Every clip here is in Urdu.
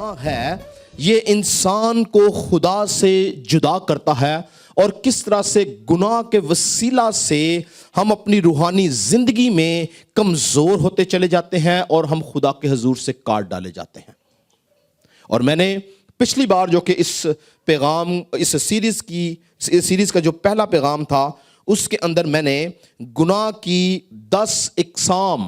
گناہ ہے یہ انسان کو خدا سے جدا کرتا ہے، اور کس طرح سے گناہ کے وسیلہ سے ہم اپنی روحانی زندگی میں کمزور ہوتے چلے جاتے ہیں اور ہم خدا کے حضور سے کاٹ ڈالے جاتے ہیں۔ اور میں نے پچھلی بار جو کہ اس سیریز کا جو پہلا پیغام تھا، اس کے اندر میں نے گناہ کی 10 اقسام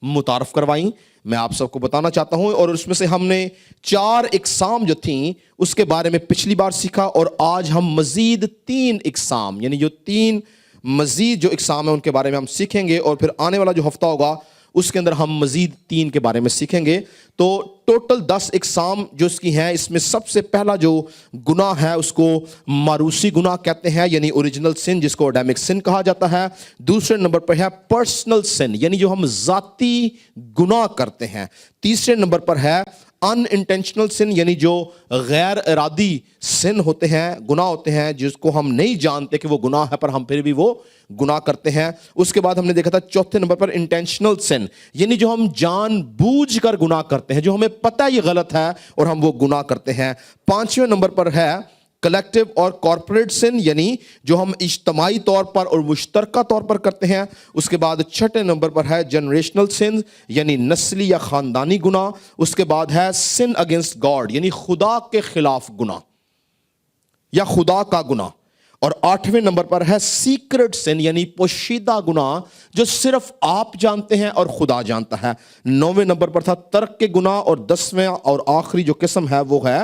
متعارف کروائیں، میں آپ سب کو بتانا چاہتا ہوں، اور اس میں سے ہم نے 4 اقسام جو تھیں اس کے بارے میں پچھلی بار سیکھا، اور آج ہم مزید 3 اقسام یعنی جو 3 مزید جو اقسام ہیں ان کے بارے میں ہم سیکھیں گے، اور پھر آنے والا جو ہفتہ ہوگا اس کے اندر ہم مزید 3 کے بارے میں سیکھیں گے۔ تو ٹوٹل 10 اقسام جو اس کی ہیں، اس میں سب سے پہلا جو گناہ ہے اس کو موروثی گناہ کہتے ہیں، یعنی اوریجنل سن، جس کو ایڈمک سن کہا جاتا ہے۔ دوسرے نمبر پر ہے پرسنل سن، یعنی جو ہم ذاتی گناہ کرتے ہیں۔ تیسرے نمبر پر ہے ان انٹینشنل سن، یعنی جو غیر ارادی سن ہوتے ہیں، گناہ ہوتے ہیں جس کو ہم نہیں جانتے کہ وہ گناہ ہے پر ہم پھر بھی وہ گناہ کرتے ہیں۔ اس کے بعد ہم نے دیکھا تھا چوتھے نمبر پر انٹینشنل سن، یعنی جو ہم جان بوجھ کر گناہ کرتے ہیں، جو ہمیں پتہ یہ غلط ہے اور ہم وہ گناہ کرتے ہیں۔ 5ویں نمبر پر ہے کلیکٹیو اور کارپوریٹ سن، یعنی جو ہم اجتماعی طور پر اور مشترکہ طور پر کرتے ہیں۔ اس کے بعد 6 نمبر پر ہے جنریشنل سن، یعنی نسلی یا خاندانی گناہ۔ اس کے بعد ہے سن اگینسٹ گاڈ، یعنی خدا کے خلاف گناہ یا خدا کا گناہ۔ اور 8ویں نمبر پر ہے سیکرٹ سن، یعنی پوشیدہ گناہ جو صرف آپ جانتے ہیں اور خدا جانتا ہے۔ 9ویں نمبر پر تھا ترک کے گناہ، اور 10ویں اور آخری جو قسم ہے وہ ہے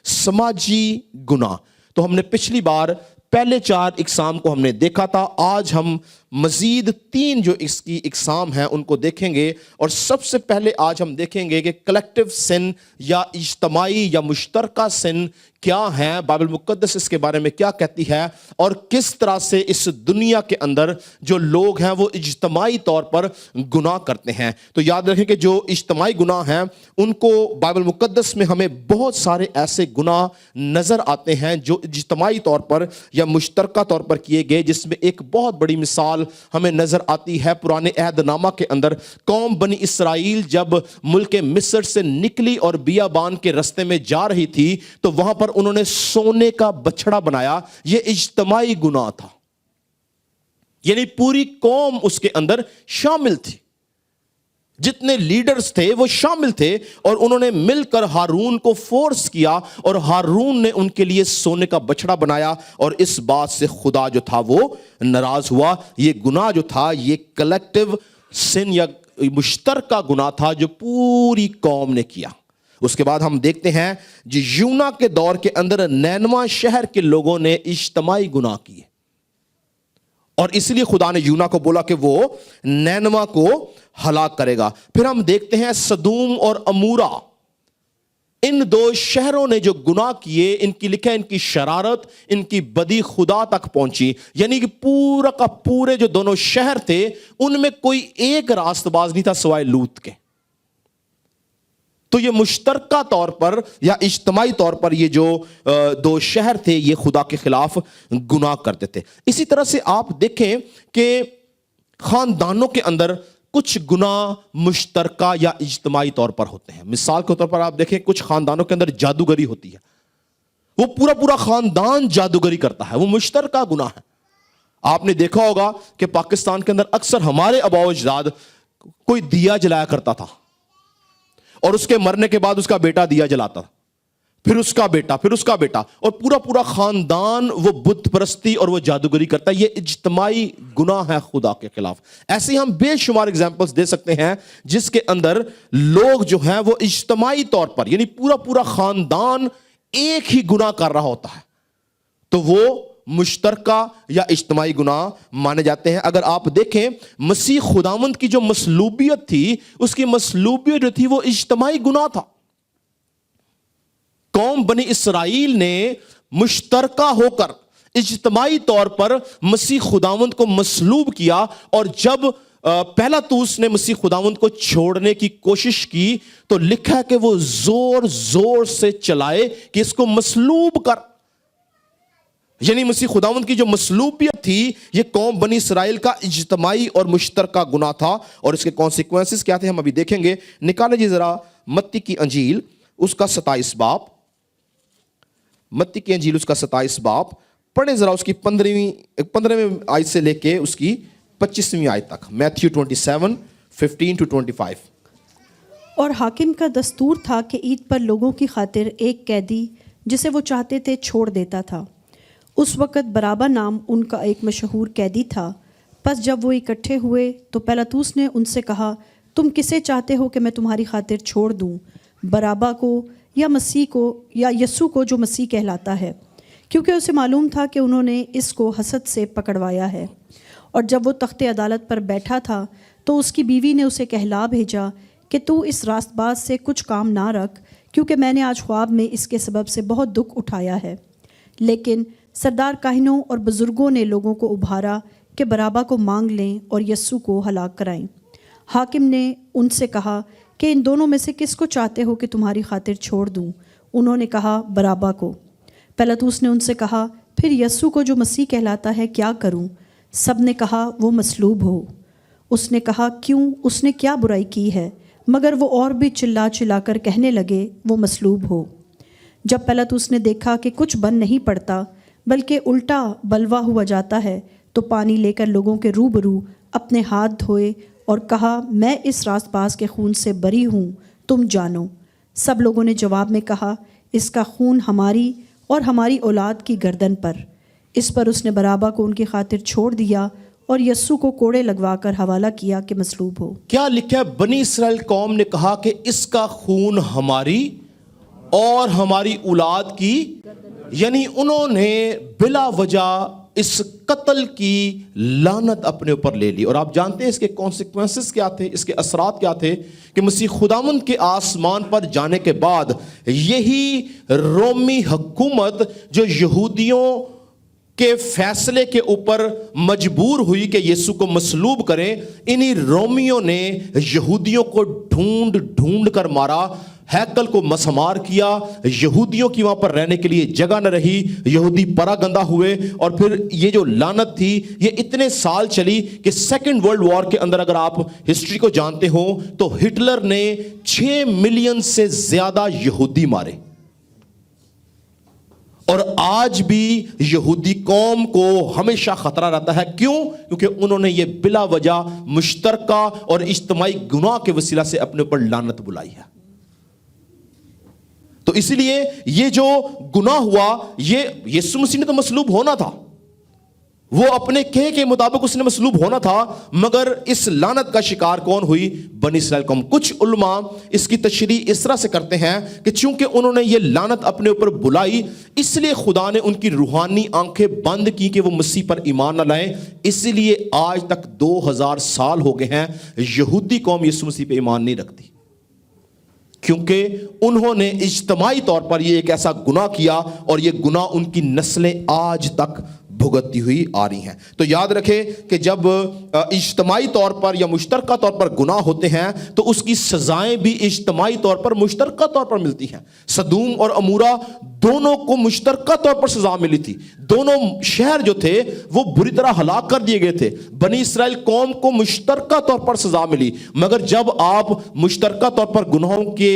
سماجی گناہ۔ تو ہم نے پچھلی بار پہلے 4 اقسام کو ہم نے دیکھا تھا، آج ہم مزید 3 جو اس کی اقسام ہیں ان کو دیکھیں گے۔ اور سب سے پہلے آج ہم دیکھیں گے کہ کلیکٹیو سن یا اجتماعی یا مشترکہ سن کیا ہیں، بائبل مقدس اس کے بارے میں کیا کہتی ہے، اور کس طرح سے اس دنیا کے اندر جو لوگ ہیں وہ اجتماعی طور پر گناہ کرتے ہیں۔ تو یاد رکھیں کہ جو اجتماعی گناہ ہیں ان کو بائبل مقدس میں ہمیں بہت سارے ایسے گناہ نظر آتے ہیں جو اجتماعی طور پر یا مشترکہ طور پر کیے گئے، جس میں ایک بہت بڑی مثال ہمیں نظر آتی ہے پرانے عہد نامہ کے اندر۔ قوم بنی اسرائیل جب ملک مصر سے نکلی اور بیابان کے رستے میں جا رہی تھی تو وہاں پر انہوں نے سونے کا بچڑا بنایا۔ یہ اجتماعی گناہ تھا، یعنی پوری قوم اس کے اندر شامل تھی، جتنے لیڈرز تھے وہ شامل تھے، اور انہوں نے مل کر ہارون کو فورس کیا، اور ہارون نے ان کے لیے سونے کا بچڑا بنایا، اور اس بات سے خدا جو تھا وہ ناراض ہوا۔ یہ گناہ جو تھا یہ کلیکٹیو سن یا مشترکہ گناہ تھا جو پوری قوم نے کیا۔ اس کے بعد ہم دیکھتے ہیں جو یونا کے دور کے اندر نینوا شہر کے لوگوں نے اجتماعی گناہ کیے، اور اس لیے خدا نے یونا کو بولا کہ وہ نینوا کو ہلاک کرے گا۔ پھر ہم دیکھتے ہیں سدوم اور امورا، ان 2 شہروں نے جو گناہ کیے، ان کی لکھا ان کی شرارت، ان کی بدی خدا تک پہنچی، یعنی کہ پورا کا پورے جو دونوں شہر تھے ان میں کوئی ایک راست باز نہیں تھا سوائے لوط کے۔ تو یہ مشترکہ طور پر یا اجتماعی طور پر یہ جو 2 شہر تھے یہ خدا کے خلاف گناہ کرتے تھے۔ اسی طرح سے آپ دیکھیں کہ خاندانوں کے اندر کچھ گناہ مشترکہ یا اجتماعی طور پر ہوتے ہیں۔ مثال کے طور پر آپ دیکھیں کچھ خاندانوں کے اندر جادوگری ہوتی ہے، وہ پورا خاندان جادوگری کرتا ہے، وہ مشترکہ گناہ ہے۔ آپ نے دیکھا ہوگا کہ پاکستان کے اندر اکثر ہمارے آباء و اجداد کوئی دیا جلایا کرتا تھا، اور اس کے مرنے کے بعد اس کا بیٹا دیا جلاتا، پھر اس کا بیٹا، پھر اس کا بیٹا، اور پورا خاندان وہ بت پرستی اور وہ جادوگری کرتا ہے۔ یہ اجتماعی گناہ ہے خدا کے خلاف۔ ایسے ہم بے شمار اگزامپلس دے سکتے ہیں جس کے اندر لوگ جو ہیں وہ اجتماعی طور پر یعنی پورا خاندان ایک ہی گناہ کر رہا ہوتا ہے، تو وہ مشترکہ یا اجتماعی گناہ مانے جاتے ہیں۔ اگر آپ دیکھیں مسیح خداوند کی جو مصلوبیت تھی، اس کی مصلوبیت جو تھی وہ اجتماعی گناہ تھا۔ قوم بنی اسرائیل نے مشترکہ ہو کر اجتماعی طور پر مسیح خداوند کو مصلوب کیا، اور جب پیلاطوس نے مسیح خداوند کو چھوڑنے کی کوشش کی تو لکھا ہے کہ وہ زور سے چلائے کہ اس کو مصلوب کر، یعنی مسیح خداوند کی جو مصلوبیت تھی یہ قوم بنی اسرائیل کا اجتماعی اور مشترکہ گناہ تھا، اور اس کے کانسیکوینسز کیا تھے ہم ابھی دیکھیں گے۔ نکالیں جی ذرا متی کی انجیل اس کا 27 باب, متی کی انجیل اس کا 27 باب, پڑھیں ذرا اس کی 15ویں آیت سے لے کے اس کی 25ویں آیت تک. میتھیو 27 15-25. اور حاکم کا دستور تھا کہ عید پر لوگوں کی خاطر ایک قیدی جسے وہ چاہتے تھے چھوڑ دیتا تھا. اس وقت برابا نام ان کا ایک مشہور قیدی تھا. پس جب وہ اکٹھے ہوئے تو پیلاطوس نے ان سے کہا, تم کسے چاہتے ہو کہ میں تمہاری خاطر چھوڑ دوں, برابا کو یا مسیح کو یا یسوع کو جو مسیح کہلاتا ہے؟ کیونکہ اسے معلوم تھا کہ انہوں نے اس کو حسد سے پکڑوایا ہے. اور جب وہ تخت عدالت پر بیٹھا تھا تو اس کی بیوی نے اسے کہلا بھیجا کہ تو اس راست باز سے کچھ کام نہ رکھ, کیونکہ میں نے آج خواب میں اس کے سبب سے بہت دکھ اٹھایا ہے. لیکن سردار کاہنوں اور بزرگوں نے لوگوں کو ابھارا کہ برابا کو مانگ لیں اور یسوع کو ہلاک کرائیں. حاکم نے ان سے کہا کہ ان دونوں میں سے کس کو چاہتے ہو کہ تمہاری خاطر چھوڑ دوں؟ انہوں نے کہا, برابا کو. پیلاطوس نے ان سے کہا, پھر یسوع کو جو مسیح کہلاتا ہے کیا کروں؟ سب نے کہا, وہ مصلوب ہو. اس نے کہا, کیوں؟ اس نے کیا برائی کی ہے؟ مگر وہ اور بھی چلا چلا کر کہنے لگے, وہ مصلوب ہو. جب پیلاطوس نے دیکھا کہ کچھ بن نہیں پڑتا بلکہ الٹا بلوا ہوا جاتا ہے, تو پانی لے کر لوگوں کے روبرو اپنے ہاتھ دھوئے اور کہا, میں اس راست باز کے خون سے بری ہوں, تم جانو. سب لوگوں نے جواب میں کہا, اس کا خون ہماری اور ہماری اولاد کی گردن پر. اس پر اس نے برابا کو ان کی خاطر چھوڑ دیا اور یسوع کو کوڑے لگوا کر حوالہ کیا کہ مصلوب ہو. کیا لکھا ہے؟ بنی اسرائیل قوم نے کہا کہ اس کا خون ہماری اور ہماری اولاد کی, یعنی انہوں نے بلا وجہ اس قتل کی لعنت اپنے اوپر لے لی. اور آپ جانتے ہیں اس کے کانسیکوینسز کیا تھے, اس کے اثرات کیا تھے, کہ مسیح خداوند کے آسمان پر جانے کے بعد یہی رومی حکومت جو یہودیوں کے فیصلے کے اوپر مجبور ہوئی کہ یسوع کو مصلوب کریں, انہی رومیوں نے یہودیوں کو ڈھونڈ ڈھونڈ کر مارا, ہیکل کو مسمار کیا, یہودیوں کی وہاں پر رہنے کے لیے جگہ نہ رہی, یہودی پراگندہ ہوئے. اور پھر یہ جو لعنت تھی یہ اتنے سال چلی کہ سیکنڈ ورلڈ وار کے اندر اگر آپ ہسٹری کو جانتے ہو تو ہٹلر نے 6 ملین سے زیادہ یہودی مارے. اور آج بھی یہودی قوم کو ہمیشہ خطرہ رہتا ہے. کیوں؟ کیونکہ انہوں نے یہ بلا وجہ مشترکہ اور اجتماعی گناہ کے وسیلہ سے اپنے اوپر لعنت بلائی ہے. تو اسی لیے یہ جو گناہ ہوا, یہ یسوع مسیح نے تو مصلوب ہونا تھا, وہ اپنے کہے کے مطابق اس نے مصلوب ہونا تھا, مگر اس لعنت کا شکار کون ہوئی؟ بنی اسرائیل قوم. کچھ علماء اس کی تشریح اس طرح سے کرتے ہیں کہ چونکہ انہوں نے یہ لعنت اپنے اوپر بلائی, اس لیے خدا نے ان کی روحانی آنکھیں بند کی کہ وہ مسیح پر ایمان نہ لائیں. اسی لیے آج تک 2000 سال ہو گئے ہیں یہودی قوم یسوع مسیح پہ ایمان نہیں رکھتی, کیونکہ انہوں نے اجتماعی طور پر یہ ایک ایسا گناہ کیا اور یہ گناہ ان کی نسلیں آج تک بھگتتی ہوئی آ رہی ہیں. تو یاد رکھیں کہ جب اجتماعی طور پر یا مشترکہ طور پر گناہ ہوتے ہیں تو اس کی سزائیں بھی اجتماعی طور پر مشترکہ طور پر ملتی ہیں. سدوم اور عمورہ دونوں کو مشترکہ طور پر سزا ملی تھی. دونوں شہر جو تھے وہ بری طرح ہلاک کر دیے گئے تھے. بنی اسرائیل قوم کو مشترکہ طور پر سزا ملی, مگر جب آپ مشترکہ طور پر گناہوں کے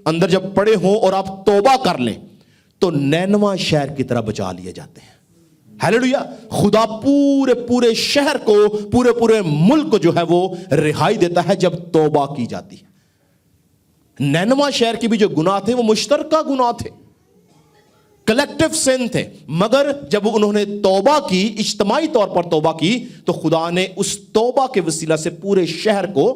اندر جب پڑے ہوں اور آپ توبہ کر لیں تو نینوا شہر کی طرح بچا لیے جاتے ہیں. ہیلیلویا. خدا پورے شہر کو, پورے ملک کو جو ہے وہ رہائی دیتا ہے جب توبہ کی جاتی ہے. نینوا شہر کے بھی جو گناہ تھے وہ مشترکہ گناہ تھے, کلیکٹیو سن تھے, مگر جب انہوں نے توبہ کی, اجتماعی طور پر توبہ کی, تو خدا نے اس توبہ کے وسیلہ سے پورے شہر کو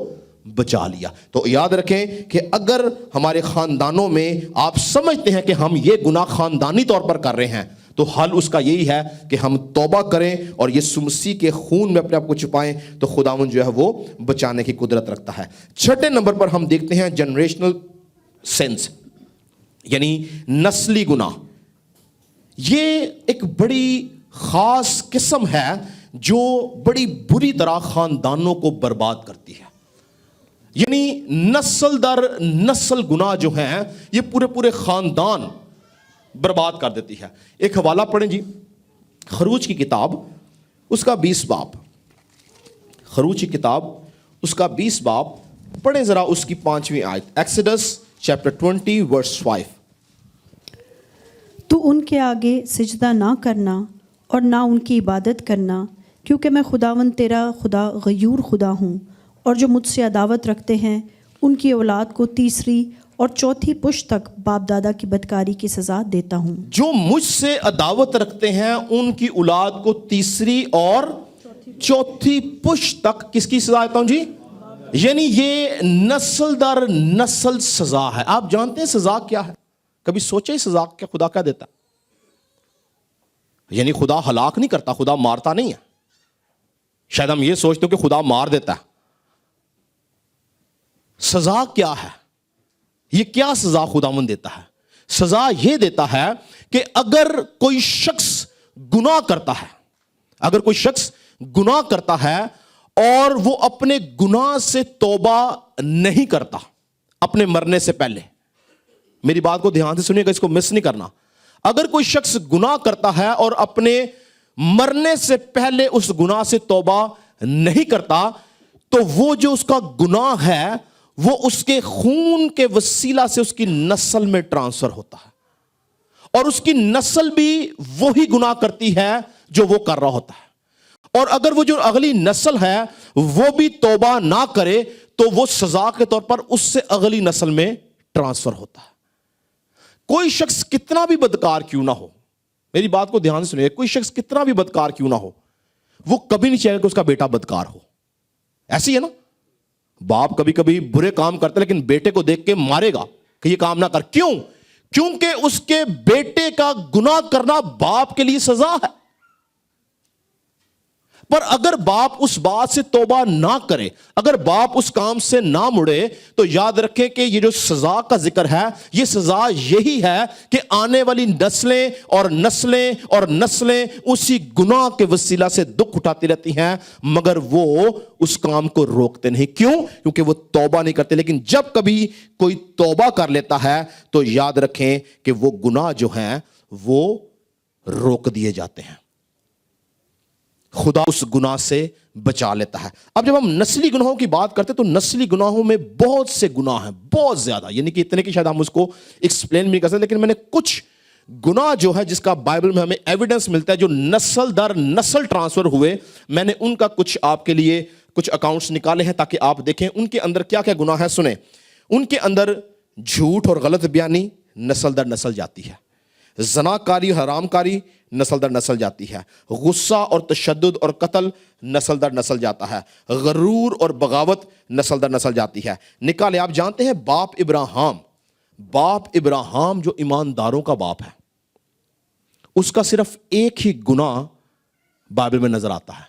بچا لیا. تو یاد رکھیں کہ اگر ہمارے خاندانوں میں آپ سمجھتے ہیں کہ ہم یہ گناہ خاندانی طور پر کر رہے ہیں, تو حل اس کا یہی ہے کہ ہم توبہ کریں اور یسوع مسیح کے خون میں اپنے آپ کو چھپائیں, تو خداوند جو ہے وہ بچانے کی قدرت رکھتا ہے. چھٹے نمبر پر ہم دیکھتے ہیں جنریشنل سینس, یعنی نسلی گناہ. یہ ایک بڑی خاص قسم ہے جو بڑی بری طرح خاندانوں کو برباد کرتی ہے. یعنی نسل در نسل گناہ جو ہیں یہ پورے خاندان برباد کر دیتی ہے. ایک حوالہ پڑھیں جی, خروج کی کتاب اس کا 20 باب, خروج کی کتاب اس کا 20 باب پڑھیں ذرا اس کی 5ویں آیت. ایکسڈس chapter 20 verse 5. تو ان کے آگے سجدہ نہ کرنا اور نہ ان کی عبادت کرنا، کیونکہ میں خداوند تیرا خدا غیور خدا ہوں، اور جو مجھ سے عداوت رکھتے ہیں ان کی اولاد کو تیسری اور چوتھی پشت تک باپ دادا کی بدکاری کی سزا دیتا ہوں۔ جو مجھ سے عداوت رکھتے ہیں ان کی اولاد کو تیسری اور چوتھی پشت تک کس کی سزا دیتا ہوں جی؟ یعنی یہ نسل در نسل سزا ہے۔ آپ جانتے ہیں سزا کیا ہے؟ کبھی سوچے سزا کیا خدا کیا دیتا ہے؟ یعنی خدا ہلاک نہیں کرتا، خدا مارتا نہیں ہے۔ شاید ہم یہ سوچتے ہیں کہ خدا مار دیتا ہے۔ سزا کیا ہے؟ یہ کیا سزا خداوند دیتا ہے؟ سزا یہ دیتا ہے کہ اگر کوئی شخص گناہ کرتا ہے، اگر کوئی شخص گناہ کرتا ہے اور وہ اپنے گناہ سے توبہ نہیں کرتا اپنے مرنے سے پہلے، میری بات کو دھیان سے سنیے گا، اس کو مس نہیں کرنا۔ اگر کوئی شخص گناہ کرتا ہے اور اپنے مرنے سے پہلے اس گناہ سے توبہ نہیں کرتا، تو وہ جو اس کا گناہ ہے وہ اس کے خون کے وسیلہ سے اس کی نسل میں ٹرانسفر ہوتا ہے، اور اس کی نسل بھی وہی گناہ کرتی ہے جو وہ کر رہا ہوتا ہے۔ اور اگر وہ جو اگلی نسل ہے وہ بھی توبہ نہ کرے تو وہ سزا کے طور پر اس سے اگلی نسل میں ٹرانسفر ہوتا ہے۔ کوئی شخص کتنا بھی بدکار کیوں نہ ہو، میری بات کو دھیان سے سنیے، کوئی شخص کتنا بھی بدکار کیوں نہ ہو، وہ کبھی نہیں چاہے گا کہ اس کا بیٹا بدکار ہو۔ ایسی ہے نا، باپ کبھی کبھی برے کام کرتا ہے لیکن بیٹے کو دیکھ کے مارے گا کہ یہ کام نہ کر۔ کیوں؟ کیونکہ اس کے بیٹے کا گناہ کرنا باپ کے لیے سزا ہے۔ پر اگر باپ اس بات سے توبہ نہ کرے، اگر باپ اس کام سے نہ مڑے، تو یاد رکھیں کہ یہ جو سزا کا ذکر ہے، یہ سزا یہی ہے کہ آنے والی نسلیں اور نسلیں اور نسلیں اسی گناہ کے وسیلہ سے دکھ اٹھاتی رہتی ہیں، مگر وہ اس کام کو روکتے نہیں۔ کیوں؟ کیونکہ وہ توبہ نہیں کرتے۔ لیکن جب کبھی کوئی توبہ کر لیتا ہے تو یاد رکھیں کہ وہ گناہ جو ہیں وہ روک دیے جاتے ہیں، خدا اس گناہ سے بچا لیتا ہے۔ اب جب ہم نسلی گناہوں کی بات کرتے ہیں تو نسلی گناہوں میں بہت سے گناہ ہیں، بہت زیادہ، یعنی کہ اتنے کہ شاید ہم اس کو ایکسپلین بھی کر سکتے، لیکن میں نے کچھ گناہ جو ہے جس کا بائبل میں ہمیں ایویڈنس ملتا ہے جو نسل در نسل ٹرانسفر ہوئے، میں نے ان کا کچھ آپ کے لیے کچھ اکاؤنٹس نکالے ہیں تاکہ آپ دیکھیں ان کے اندر کیا کیا گناہ ہے۔ سنیں، ان کے اندر جھوٹ اور غلط بیانی نسل در نسل جاتی ہے، زناکاری اور حرام کاری نسل در نسل جاتی ہے، غصہ اور تشدد اور قتل نسل در نسل جاتا ہے، غرور اور بغاوت نسل در نسل جاتی ہے۔ نکالے، آپ جانتے ہیں باپ ابراہیم جو ایمانداروں کا باپ ہے، اس کا صرف ایک ہی گناہ بائبل میں نظر آتا ہے،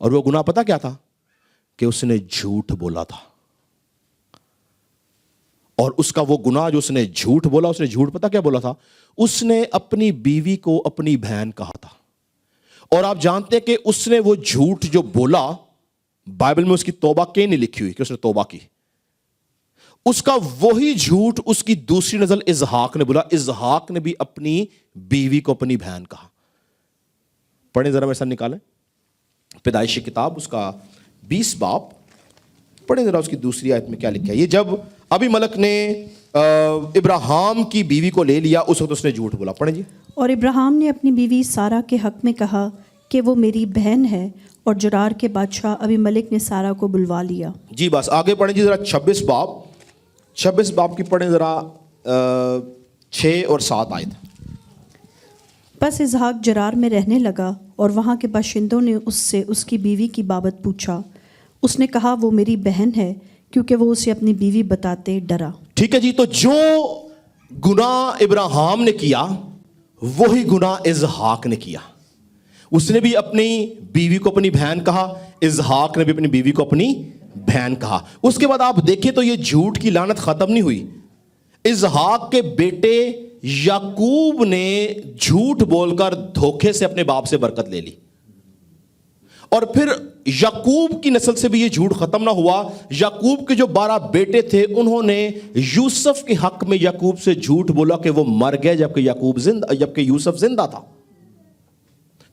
اور وہ گناہ پتہ کیا تھا؟ کہ اس نے جھوٹ بولا تھا۔ اور اس کا وہ گناہ جو اس نے جھوٹ بولا، اس نے جھوٹ پتہ کیا بولا تھا؟ اس نے اپنی بیوی کو اپنی بہن کہا تھا۔ اور آپ جانتے ہیں کہ اس نے وہ جھوٹ جو بولا، بائبل میں اس کی توبہ کہیں نہیں لکھی ہوئی کہ اس نے توبہ کی۔ اس کا وہی جھوٹ اس کی دوسری نسل اسحاق نے بولا، اسحاق نے بھی اپنی بیوی کو اپنی بہن کہا۔ پڑھیں ذرا، میرے ساتھ نکالیں پیدائش کی کتاب، اس کا 20 باب، پڑھیں ذرا اس کی دوسری آیت میں کیا لکھا ہے۔ یہ جب ابھی ملک نے ابراہیم کی بیوی کو لے لیا، اس وقت اس نے جھوٹ بولا۔ پڑھیں جی۔ اور ابراہیم نے اپنی بیوی سارہ کے حق میں کہا کہ وہ میری بہن ہے، اور جرار کے بادشاہ ابھی ملک نے سارہ کو بلوا لیا۔ جی بس آگے پڑھیں جی ذرا 26 باب کی پڑھیں ذرا 6 اور 7 آیت۔ پس اسحاق جرار میں رہنے لگا، اور وہاں کے باشندوں نے اس سے اس کی بیوی کی بابت پوچھا۔ اس نے کہا وہ میری بہن ہے، کیونکہ وہ اسے اپنی بیوی بتاتے ڈرا۔ ٹھیک ہے جی، تو جو گناہ ابراہیم نے کیا وہی گناہ اسحاق نے کیا۔ اس نے بھی اپنی بیوی کو اپنی بہن کہا، اسحاق نے بھی اپنی بیوی کو اپنی بہن کہا۔ اس کے بعد آپ دیکھیں تو یہ جھوٹ کی لعنت ختم نہیں ہوئی۔ اسحاق کے بیٹے یعقوب نے جھوٹ بول کر دھوکے سے اپنے باپ سے برکت لے لی، اور پھر یعقوب کی نسل سے بھی یہ جھوٹ ختم نہ ہوا۔ یعقوب کے جو 12 بیٹے تھے انہوں نے یوسف کے حق میں یعقوب سے جھوٹ بولا کہ وہ مر گئے جبکہ یوسف زندہ تھا۔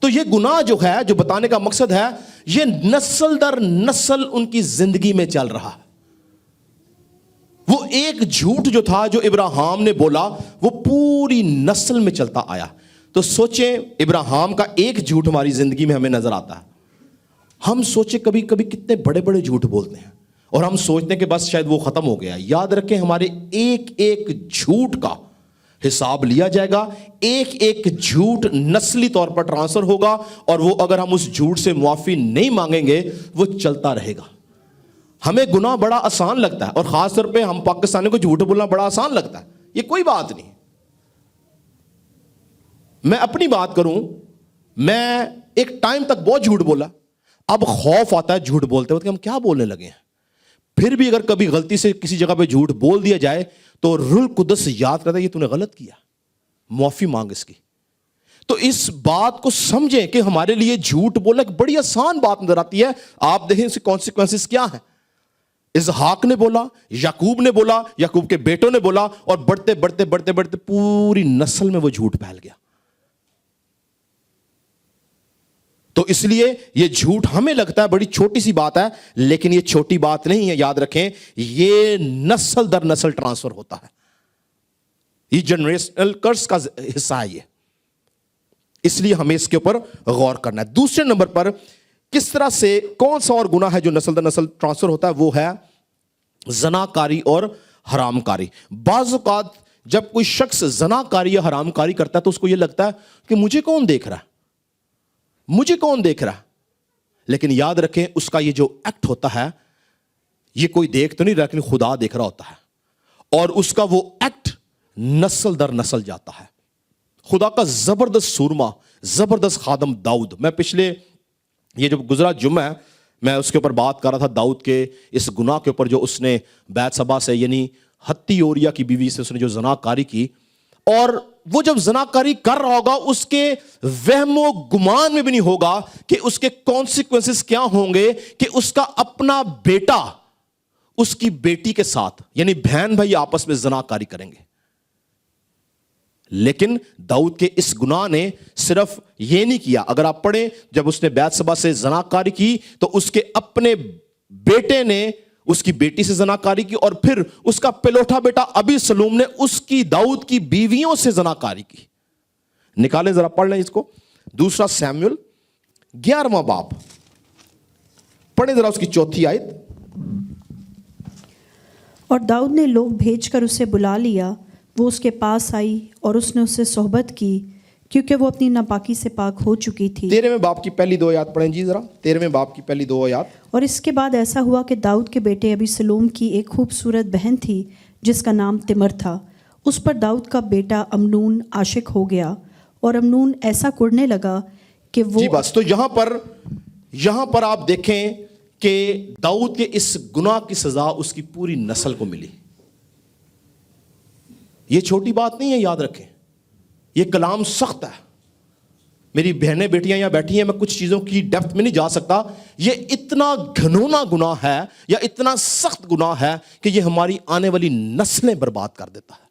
تو یہ گناہ جو ہے، جو بتانے کا مقصد ہے، یہ نسل در نسل ان کی زندگی میں چل رہا ہے۔ وہ ایک جھوٹ جو تھا جو ابراہیم نے بولا وہ پوری نسل میں چلتا آیا. تو سوچیں ابراہیم کا ایک جھوٹ ہماری زندگی میں ہمیں نظر آتا ہے. ہم سوچیں کبھی کبھی کتنے بڑے بڑے جھوٹ بولتے ہیں اور ہم سوچتے ہیں کہ بس شاید وہ ختم ہو گیا. یاد رکھیں ہمارے ایک ایک جھوٹ کا حساب لیا جائے گا. ایک ایک جھوٹ نسلی طور پر ٹرانسفر ہوگا اور وہ اگر ہم اس جھوٹ سے معافی نہیں مانگیں گے وہ چلتا رہے گا. ہمیں گناہ بڑا آسان لگتا ہے اور خاص طور پہ ہم پاکستانی کو جھوٹ بولنا بڑا آسان لگتا ہے. یہ کوئی بات نہیں. میں اپنی بات کروں, میں ایک ٹائم تک بہت جھوٹ بولا. اب خوف آتا ہے جھوٹ بولتے وقت کہ ہم کیا بولنے لگے ہیں. پھر بھی اگر کبھی غلطی سے کسی جگہ پہ جھوٹ بول دیا جائے تو روح القدس یاد کرتا ہے یہ تو نے غلط کیا, معافی مانگ اس کی. تو اس بات کو سمجھیں کہ ہمارے لیے جھوٹ بولنا ایک بڑی آسان بات نظر آتی ہے. آپ دیکھیں اس کے کانسیکوینسز کیا ہیں. اسحاق نے بولا, یعقوب نے بولا, یعقوب کے بیٹوں نے بولا اور بڑھتے بڑھتے بڑھتے بڑھتے پوری نسل میں وہ جھوٹ پھیل گیا. تو اس لیے یہ جھوٹ ہمیں لگتا ہے بڑی چھوٹی سی بات ہے, لیکن یہ چھوٹی بات نہیں ہے. یاد رکھیں یہ نسل در نسل ٹرانسفر ہوتا ہے. یہ جنریشنل کرس کا حصہ ہے یہ. اس لیے ہمیں اس کے اوپر غور کرنا ہے. دوسرے نمبر پر کس طرح سے کون سا اور گناہ ہے جو نسل در نسل ٹرانسفر ہوتا ہے, وہ ہے زناکاری اور حرام کاری. بعض اوقات جب کوئی شخص زناکاری یا حرام کاری کرتا ہے تو اس کو یہ لگتا ہے کہ مجھے کون دیکھ رہا ہے, مجھے کون دیکھ رہا ہے. لیکن یاد رکھیں اس کا یہ جو ایکٹ ہوتا ہے یہ کوئی دیکھ تو نہیں رہا, لیکن خدا دیکھ رہا ہوتا ہے اور اس کا وہ ایکٹ نسل در نسل جاتا ہے. خدا کا زبردست سورما, زبردست خادم داؤد, میں پچھلے یہ جو گزرا جمعہ ہے میں اس کے اوپر بات کر رہا تھا داؤد کے اس گناہ کے اوپر جو اس نے بیت سبا سے یعنی ہتی اوریا کی بیوی سے اس نے جو زناکاری کی. اور وہ جب زناکاری کر رہا ہوگا اس کے وہم و گمان میں بھی نہیں ہوگا کہ اس کے کانسیکوینسز کیا ہوں گے کہ اس کا اپنا بیٹا اس کی بیٹی کے ساتھ یعنی بہن بھائی آپس میں زناکاری کریں گے. لیکن داؤد کے اس گناہ نے صرف یہ نہیں کیا. اگر آپ پڑھیں جب اس نے بیت سبا سے زناکاری کی تو اس کے اپنے بیٹے نے اس کی بیٹی سے زناکاری کی اور پھر اس کا پلوٹا بیٹا ابی سلوم نے اس کی داؤد کی بیویوں سے زناکاری کی. نکالیں ذرا پڑھ لیں اس کو. دوسرا سیموئل 11واں باب پڑھیں ذرا اس کی 4 آیت. اور داؤد نے لوگ بھیج کر اسے بلا لیا. وہ اس کے پاس آئی اور اس نے اس سے صحبت کی کیونکہ وہ اپنی ناپاکی سے پاک ہو چکی تھی. 13ویں باب کی پہلی 2 آیات پڑھیں جی ذرا. 13ویں باب کی پہلی 2 آیات. اور اس کے بعد ایسا ہوا کہ داؤد کے بیٹے ابی سلوم کی ایک خوبصورت بہن تھی جس کا نام تمر تھا. اس پر داؤد کا بیٹا امنون عاشق ہو گیا اور امنون ایسا کرنے لگا کہ وہ جی بس. تو یہاں پر آپ دیکھیں کہ داؤد کے اس گناہ کی سزا اس کی پوری نسل کو ملی. یہ چھوٹی بات نہیں ہے, یاد رکھیں یہ کلام سخت ہے. میری بہنیں بیٹیاں یہاں بیٹھی ہیں, میں کچھ چیزوں کی ڈیپتھ میں نہیں جا سکتا. یہ اتنا گھنونا گناہ ہے یا اتنا سخت گناہ ہے کہ یہ ہماری آنے والی نسلیں برباد کر دیتا ہے.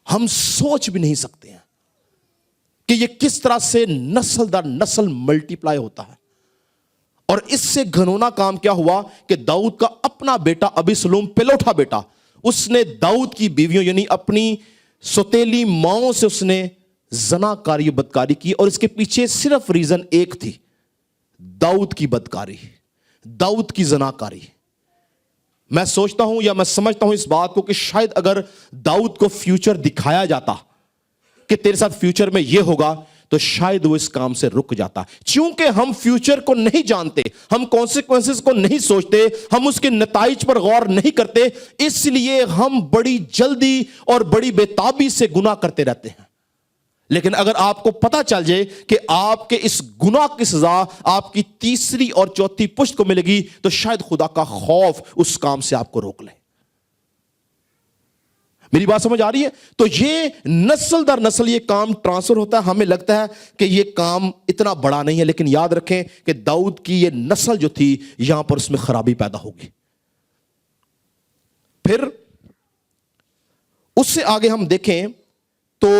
ہم سوچ بھی نہیں سکتے ہیں کہ یہ کس طرح سے نسل در نسل ملٹی پلائی ہوتا ہے. اور اس سے گھنونا کام کیا ہوا کہ داؤد کا اپنا بیٹا ابی سلوم پلوٹا بیٹا اس نے داؤد کی بیویوں یعنی اپنی سوتیلی ماؤں سے اس نے زناکاری بدکاری کی. اور اس کے پیچھے صرف ریزن ایک تھی, داؤد کی بدکاری, داؤد کی زناکاری. میں سوچتا ہوں یا میں سمجھتا ہوں اس بات کو کہ شاید اگر داؤد کو فیوچر دکھایا جاتا کہ تیرے ساتھ فیوچر میں یہ ہوگا تو شاید وہ اس کام سے رک جاتا. چونکہ ہم فیوچر کو نہیں جانتے, ہم کانسیکوینسز کو نہیں سوچتے, ہم اس کے نتائج پر غور نہیں کرتے, اس لیے ہم بڑی جلدی اور بڑی بےتابی سے گناہ کرتے رہتے ہیں. لیکن اگر آپ کو پتا چل جائے کہ آپ کے اس گناہ کی سزا آپ کی 3 اور 4 پشت کو ملے گی تو شاید خدا کا خوف اس کام سے آپ کو روک لے. میری بات سمجھ آ رہی ہے؟ تو یہ نسل در نسل یہ کام ٹرانسفر ہوتا ہے. ہمیں لگتا ہے کہ یہ کام اتنا بڑا نہیں ہے, لیکن یاد رکھیں کہ داؤد کی یہ نسل جو تھی یہاں پر اس میں خرابی پیدا ہوگی. پھر اس سے آگے ہم دیکھیں تو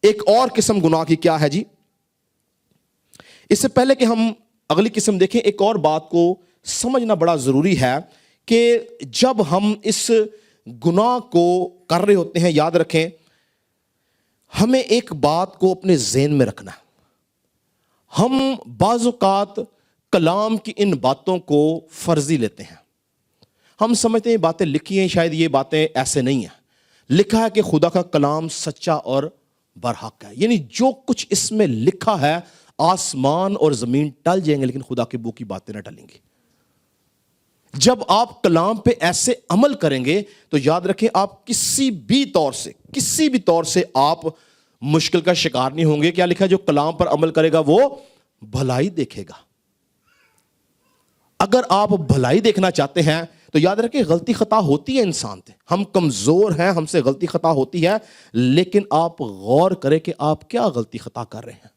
ایک اور قسم گناہ کی کیا ہے جی. اس سے پہلے کہ ہم اگلی قسم دیکھیں ایک اور بات کو سمجھنا بڑا ضروری ہے کہ جب ہم اس گناہ کو کر رہے ہوتے ہیں، یاد رکھیں ہمیں ایک بات کو اپنے ذہن میں رکھنا ہے. ہم بعض اوقات کلام کی ان باتوں کو فرضی لیتے ہیں. ہم سمجھتے ہیں یہ باتیں لکھی ہیں، شاید یہ باتیں ایسے نہیں ہیں. لکھا ہے کہ خدا کا کلام سچا اور برحق ہے، یعنی جو کچھ اس میں لکھا ہے آسمان اور زمین ٹل جائیں گے لیکن خدا کے منہ کی باتیں نہ ٹلیں گی. جب آپ کلام پہ ایسے عمل کریں گے تو یاد رکھیں آپ کسی بھی طور سے آپ مشکل کا شکار نہیں ہوں گے. کیا لکھا ہے؟ جو کلام پر عمل کرے گا وہ بھلائی دیکھے گا. اگر آپ بھلائی دیکھنا چاہتے ہیں تو یاد رکھیں غلطی خطا ہوتی ہے، انسان تھے، ہم کمزور ہیں، ہم سے غلطی خطا ہوتی ہے، لیکن آپ غور کریں کہ آپ کیا غلطی خطا کر رہے ہیں.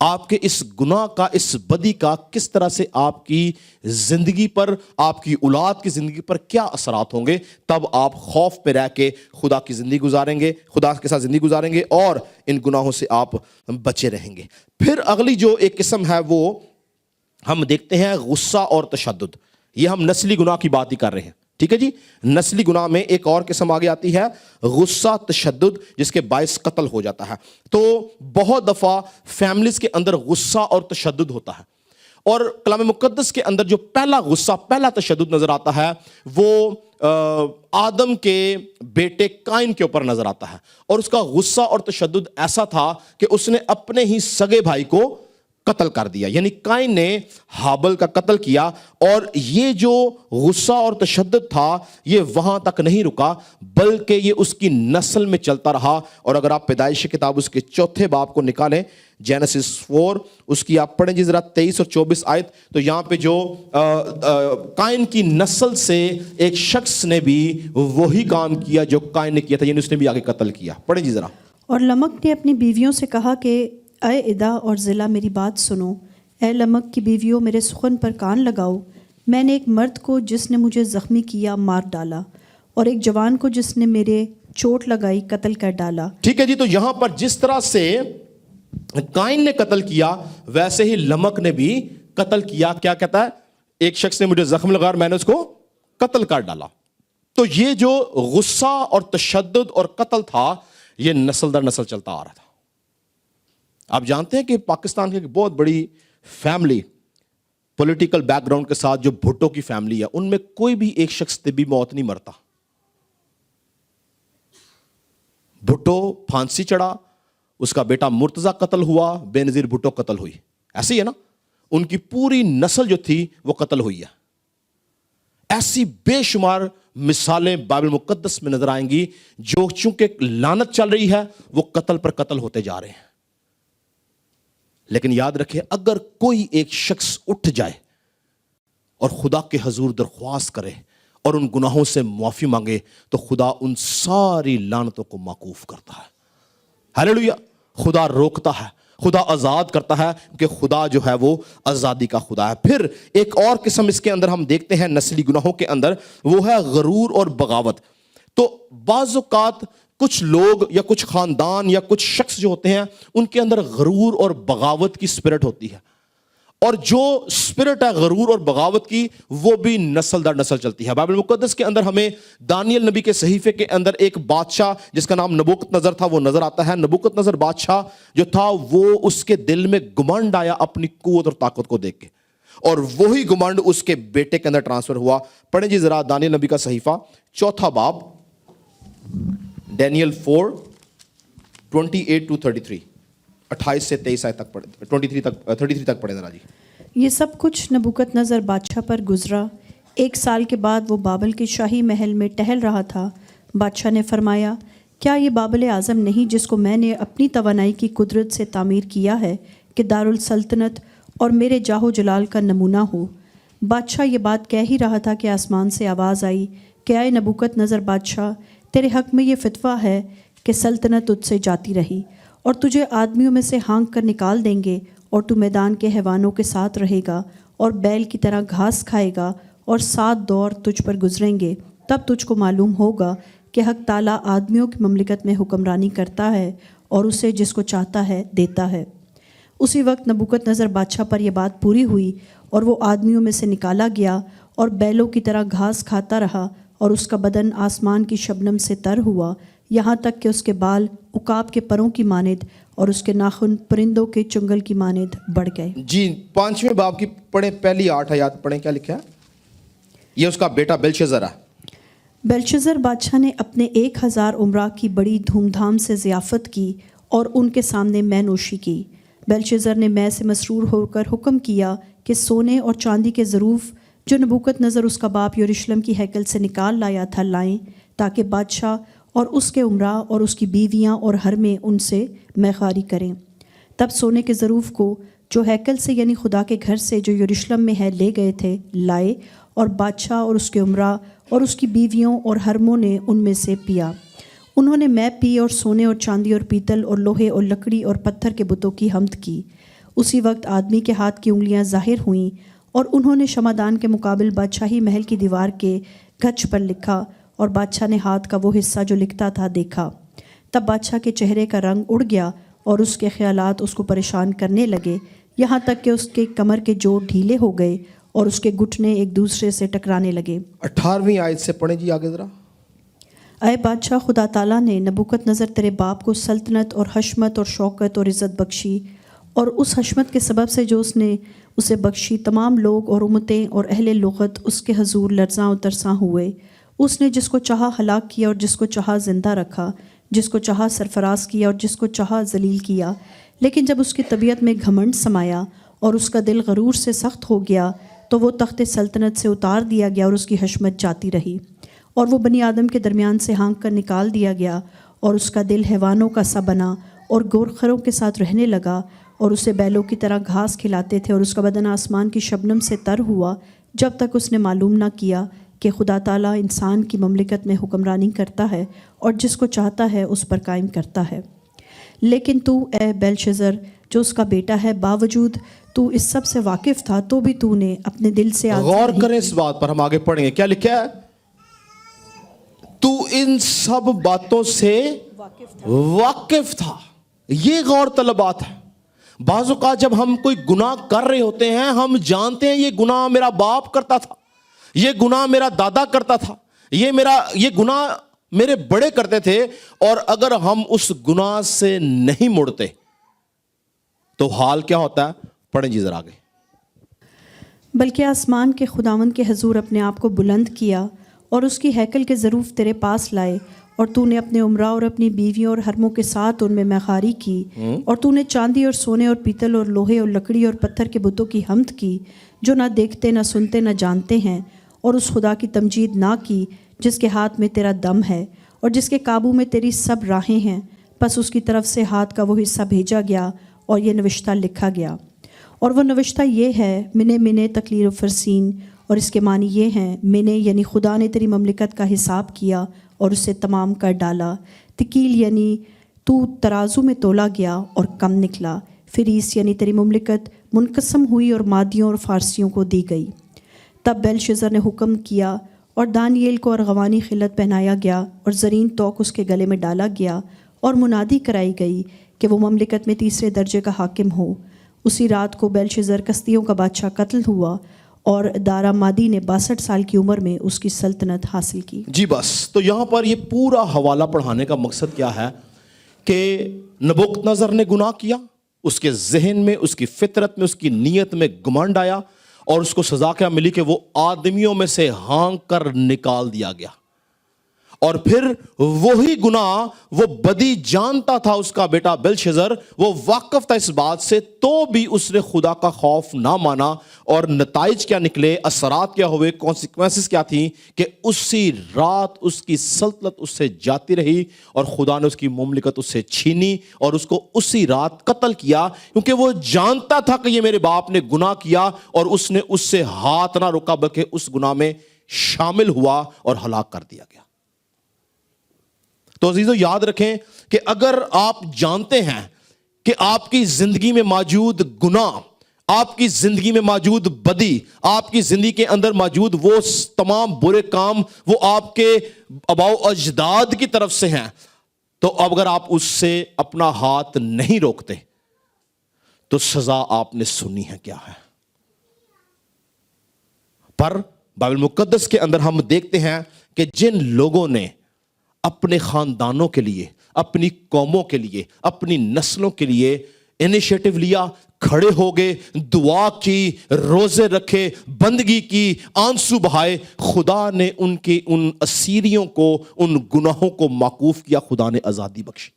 آپ کے اس گناہ کا، اس بدی کا کس طرح سے آپ کی زندگی پر، آپ کی اولاد کی زندگی پر کیا اثرات ہوں گے. تب آپ خوف پہ رہ کے خدا کی زندگی گزاریں گے، خدا کے ساتھ زندگی گزاریں گے اور ان گناہوں سے آپ بچے رہیں گے. پھر اگلی جو ایک قسم ہے وہ ہم دیکھتے ہیں غصہ اور تشدد. یہ ہم نسلی گناہ کی بات ہی کر رہے ہیں، ٹھیک ہے جی. نسلی گناہ میں ایک اور قسم آگے آتی ہے غصہ، تشدد، جس کے باعث قتل ہو جاتا ہے. تو بہت دفعہ فیملیز کے اندر غصہ اور تشدد ہوتا ہے، اور کلام مقدس کے اندر جو پہلا غصہ، پہلا تشدد نظر آتا ہے وہ آدم کے بیٹے قائن کے اوپر نظر آتا ہے. اور اس کا غصہ اور تشدد ایسا تھا کہ اس نے اپنے ہی سگے بھائی کو قتل کر دیا، یعنی قائن نے ہابل کا قتل کیا. اور یہ جو غصہ اور تشدد تھا یہ وہاں تک نہیں رکا بلکہ یہ اس کی نسل میں چلتا رہا. اور اگر آپ پیدائش کی کتاب اس کے 4 باب کو نکالیں، جینیسس 4، اس کی آپ پڑھیں جی ذرا 23 اور 24 آیت، تو یہاں پہ جو قائن کی نسل سے ایک شخص نے بھی وہی کام کیا جو قائن نے کیا تھا، یعنی اس نے بھی آگے قتل کیا. پڑھیں جی ذرا. اور لمک نے اپنی بیویوں سے کہا کہ اے ادا اور ضلع میری بات سنو. اے لمک کی بیویوں میرے سخن پر کان لگاؤ. میں نے ایک مرد کو جس نے مجھے زخمی کیا مار ڈالا، اور ایک جوان کو جس نے میرے چوٹ لگائی قتل کر ڈالا. ٹھیک ہے جی. تو یہاں پر جس طرح سے قائن نے قتل کیا ویسے ہی لمک نے بھی قتل کیا. کیا کہتا ہے؟ ایک شخص نے مجھے زخم لگا اور میں نے اس کو قتل کر ڈالا. تو یہ جو غصہ اور تشدد اور قتل تھا یہ نسل در نسل چلتا آ رہا تھا. آپ جانتے ہیں کہ پاکستان کی ایک بہت بڑی فیملی پولیٹیکل بیک گراؤنڈ کے ساتھ جو بھٹو کی فیملی ہے، ان میں کوئی بھی ایک شخص طبی موت نہیں مرتا. بھٹو پھانسی چڑھا، اس کا بیٹا مرتضی قتل ہوا، بے نظیر بھٹو قتل ہوئی. ایسے ہی ہے نا، ان کی پوری نسل جو تھی وہ قتل ہوئی ہے. ایسی بے شمار مثالیں بائبل مقدس میں نظر آئیں گی جو چونکہ لعنت چل رہی ہے وہ قتل پر قتل ہوتے جا رہے ہیں. لیکن یاد رکھیں اگر کوئی ایک شخص اٹھ جائے اور خدا کے حضور درخواست کرے اور ان گناہوں سے معافی مانگے تو خدا ان ساری لعنتوں کو موقوف کرتا ہے. ہلیلویا. خدا روکتا ہے، خدا آزاد کرتا ہے، کہ خدا جو ہے وہ آزادی کا خدا ہے. پھر ایک اور قسم اس کے اندر ہم دیکھتے ہیں نسلی گناہوں کے اندر، وہ ہے غرور اور بغاوت. تو بعض اوقات کچھ لوگ یا کچھ خاندان یا کچھ شخص جو ہوتے ہیں ان کے اندر غرور اور بغاوت کی اسپرٹ ہوتی ہے، اور جو اسپرٹ ہے غرور اور بغاوت کی وہ بھی نسل در نسل چلتی ہے. بائبل مقدس کے اندر ہمیں دانیل نبی کے صحیفے کے اندر ایک بادشاہ جس کا نام نبوکت نظر تھا وہ نظر آتا ہے. نبوکت نظر بادشاہ جو تھا وہ اس کے دل میں گمنڈ آیا اپنی قوت اور طاقت کو دیکھ کے، اور وہی گمنڈ اس کے بیٹے کے اندر ٹرانسفر ہوا. پڑھیں جی ذرا دانیل نبی کا صحیفہ 4 باب، ڈینیل 4 28 to 33، 28 سے 23 آیت تک پڑھیں، 33 تک پڑھیں ذرا جی. یہ سب کچھ نبوکت نظر بادشاہ پر گزرا. 1 سال کے بعد وہ بابل کے شاہی محل میں ٹہل رہا تھا. بادشاہ نے فرمایا، کیا یہ بابل اعظم نہیں جس کو میں نے اپنی توانائی کی قدرت سے تعمیر کیا ہے کہ دارالسلطنت اور میرے جاہ و جلال کا نمونہ ہو؟ بادشاہ یہ بات کہہ ہی رہا تھا کہ آسمان سے آواز آئی کہ اے نبوکت نظر بادشاہ، تیرے حق میں یہ فتویٰ ہے کہ سلطنت تجھ سے جاتی رہی، اور تجھے آدمیوں میں سے ہانک کر نکال دیں گے، اور تو میدان کے حیوانوں کے ساتھ رہے گا اور بیل کی طرح گھاس کھائے گا، اور 7 دور تجھ پر گزریں گے. تب تجھ کو معلوم ہوگا کہ حق تعالیٰ آدمیوں کی مملکت میں حکمرانی کرتا ہے اور اسے جس کو چاہتا ہے دیتا ہے. اسی وقت نبوکت نظر بادشاہ پر یہ بات پوری ہوئی، اور وہ آدمیوں میں سے نکالا گیا اور بیلوں کی طرح گھاس کھاتا رہا اور اس کا بدن آسمان کی شبنم سے تر ہوا، یہاں تک کہ اس کے بال عقاب کے پروں کی مانند اور اس کے ناخن پرندوں کے چنگل کی مانند بڑھ گئے۔ جی 5ویں باب کی پڑھیں، پہلی 8 آیات پڑھیں، کیا لکھا ہے؟ یہ اس کا بیٹا بیلشزر ہے۔ بیلشزر بادشاہ نے اپنے 1000 امراء کی بڑی دھوم دھام سے ضیافت کی اور ان کے سامنے مے نوشی کی۔ بیلشزر نے مے سے مسرور ہو کر حکم کیا کہ سونے اور چاندی کے ظروف جو نبوکت نظر اس کا باپ یروشلم کی ہیکل سے نکال لایا تھا لائیں، تاکہ بادشاہ اور اس کے امراء اور اس کی بیویاں اور حرمیں ان سے میخواری کریں۔ تب سونے کے ظروف کو جو ہیکل سے یعنی خدا کے گھر سے جو یروشلم میں ہے لے گئے تھے لائے، اور بادشاہ اور اس کے امراء اور اس کی بیویوں اور حرموں نے ان میں سے پیا۔ انہوں نے مے پی اور سونے اور چاندی اور پیتل اور لوہے اور لکڑی اور پتھر کے بتوں کی حمد کی۔ اسی وقت آدمی کے ہاتھ کی انگلیاں ظاہر ہوئیں، اور انہوں نے شمعدان کے مقابل بادشاہی محل کی دیوار کے گچھ پر لکھا، اور بادشاہ نے ہاتھ کا وہ حصہ جو لکھتا تھا دیکھا۔ تب بادشاہ کے چہرے کا رنگ اڑ گیا اور اس کے خیالات اس کو پریشان کرنے لگے، یہاں تک کہ اس کے کمر کے جوڑ ڈھیلے ہو گئے اور اس کے گھٹنے ایک دوسرے سے ٹکرانے لگے۔ 18ویں آیت سے پڑھیں جی آگے ذرا۔ اے بادشاہ، خدا تعالیٰ نے نبوکت نظر تیرے باپ کو سلطنت اور حشمت اور شوکت اور عزت بخشی، اور اس حشمت کے سبب سے جو اس نے اسے بخشی تمام لوگ اور امتیں اور اہل لغت اس کے حضور لرزاں و ترساں ہوئے۔ اس نے جس کو چاہا ہلاک کیا اور جس کو چاہا زندہ رکھا، جس کو چاہا سرفراز کیا اور جس کو چاہا ذلیل کیا۔ لیکن جب اس کی طبیعت میں گھمنڈ سمایا اور اس کا دل غرور سے سخت ہو گیا، تو وہ تخت سلطنت سے اتار دیا گیا اور اس کی حشمت جاتی رہی، اور وہ بنی آدم کے درمیان سے ہانک کر نکال دیا گیا، اور اس کا دل حیوانوں کا سا بنا اور گورخروں کے ساتھ رہنے لگا، اور اسے بیلوں کی طرح گھاس کھلاتے تھے، اور اس کا بدن آسمان کی شبنم سے تر ہوا، جب تک اس نے معلوم نہ کیا کہ خدا تعالیٰ انسان کی مملکت میں حکمرانی کرتا ہے اور جس کو چاہتا ہے اس پر قائم کرتا ہے۔ لیکن تو اے بیلشزر جو اس کا بیٹا ہے، باوجود تو اس سب سے واقف تھا، تو بھی تو نے اپنے دل سے غور کریں اس بات پر، ہم آگے پڑھیں گے۔ کیا لکھا ہے؟ تو ان سب باتوں سے واقف تھا۔ یہ غور طلبات ہے۔ بعض اوقات جب ہم کوئی گناہ کر رہے ہوتے ہیں، ہم جانتے ہیں یہ گناہ میرا باپ کرتا تھا، یہ گناہ میرا دادا کرتا تھا، یہ گناہ میرے بڑے کرتے تھے، اور اگر ہم اس گناہ سے نہیں مڑتے تو حال کیا ہوتا ہے؟ پڑھیں جی ذرا آگے۔ بلکہ آسمان کے خداوند کے حضور اپنے آپ کو بلند کیا اور اس کی ہیکل کے ظروف تیرے پاس لائے، اور تو نے اپنے امراء اور اپنی بیویوں اور حرموں کے ساتھ ان میں میخواری کی، اور تو نے چاندی اور سونے اور پیتل اور لوہے اور لکڑی اور پتھر کے بتوں کی حمد کی، جو نہ دیکھتے نہ سنتے نہ جانتے ہیں، اور اس خدا کی تمجید نہ کی جس کے ہاتھ میں تیرا دم ہے اور جس کے قابو میں تیری سب راہیں ہیں۔ پس اس کی طرف سے ہاتھ کا وہ حصہ بھیجا گیا اور یہ نوشتہ لکھا گیا، اور وہ نوشتہ یہ ہے، منے منے تکلیر و فرسین، اور اس کے معنی یہ ہیں، منے یعنی خدا نے تیری مملکت کا حساب کیا اور اسے تمام کر ڈالا، تکیل یعنی تو ترازو میں تولا گیا اور کم نکلا، فریس یعنی تیری مملکت منقسم ہوئی اور مادیوں اور فارسیوں کو دی گئی۔ تب بیلشزر نے حکم کیا اور دانییل کو ارغوانی خلعت پہنایا گیا اور زرین توق اس کے گلے میں ڈالا گیا، اور منادی کرائی گئی کہ وہ مملکت میں 3 درجے کا حاکم ہو۔ اسی رات کو بیلشزر کسدیوں کا بادشاہ قتل ہوا، اور دارا مادی نے 62 سال کی عمر میں اس کی سلطنت حاصل کی۔ جی بس تو یہاں پر یہ پورا حوالہ پڑھانے کا مقصد کیا ہے کہ نبوکت نظر نے گناہ کیا، اس کے ذہن میں، اس کی فطرت میں، اس کی نیت میں گمنڈ آیا، اور اس کو سزا کیا ملی کہ وہ آدمیوں میں سے ہانک کر نکال دیا گیا، اور پھر وہی گناہ وہ بدی جانتا تھا اس کا بیٹا بیلشزر، وہ واقف تھا اس بات سے، تو بھی اس نے خدا کا خوف نہ مانا، اور نتائج کیا نکلے، اثرات کیا ہوئے، کانسیکوینسز کیا تھیں کہ اسی رات اس کی سلطنت اس سے جاتی رہی، اور خدا نے اس کی مملکت اس سے چھینی اور اس کو اسی رات قتل کیا، کیونکہ وہ جانتا تھا کہ یہ میرے باپ نے گناہ کیا، اور اس نے اس سے ہاتھ نہ روکا بلکہ اس گناہ میں شامل ہوا اور ہلاک کر دیا گیا۔ تو عزیزو یاد رکھیں کہ اگر آپ جانتے ہیں کہ آپ کی زندگی میں موجود گناہ، آپ کی زندگی میں موجود بدی، آپ کی زندگی کے اندر موجود وہ تمام برے کام وہ آپ کے آباء و اجداد کی طرف سے ہیں، تو اگر آپ اس سے اپنا ہاتھ نہیں روکتے تو سزا آپ نے سنی ہے کیا ہے۔ پر بائبل مقدس کے اندر ہم دیکھتے ہیں کہ جن لوگوں نے اپنے خاندانوں کے لیے، اپنی قوموں کے لیے، اپنی نسلوں کے لیے انیشیٹو لیا، کھڑے ہو گئے، دعا کی، روزے رکھے، بندگی کی، آنسو بہائے، خدا نے ان کے ان اسیریوں کو، ان گناہوں کو معکوف کیا، خدا نے آزادی بخشی۔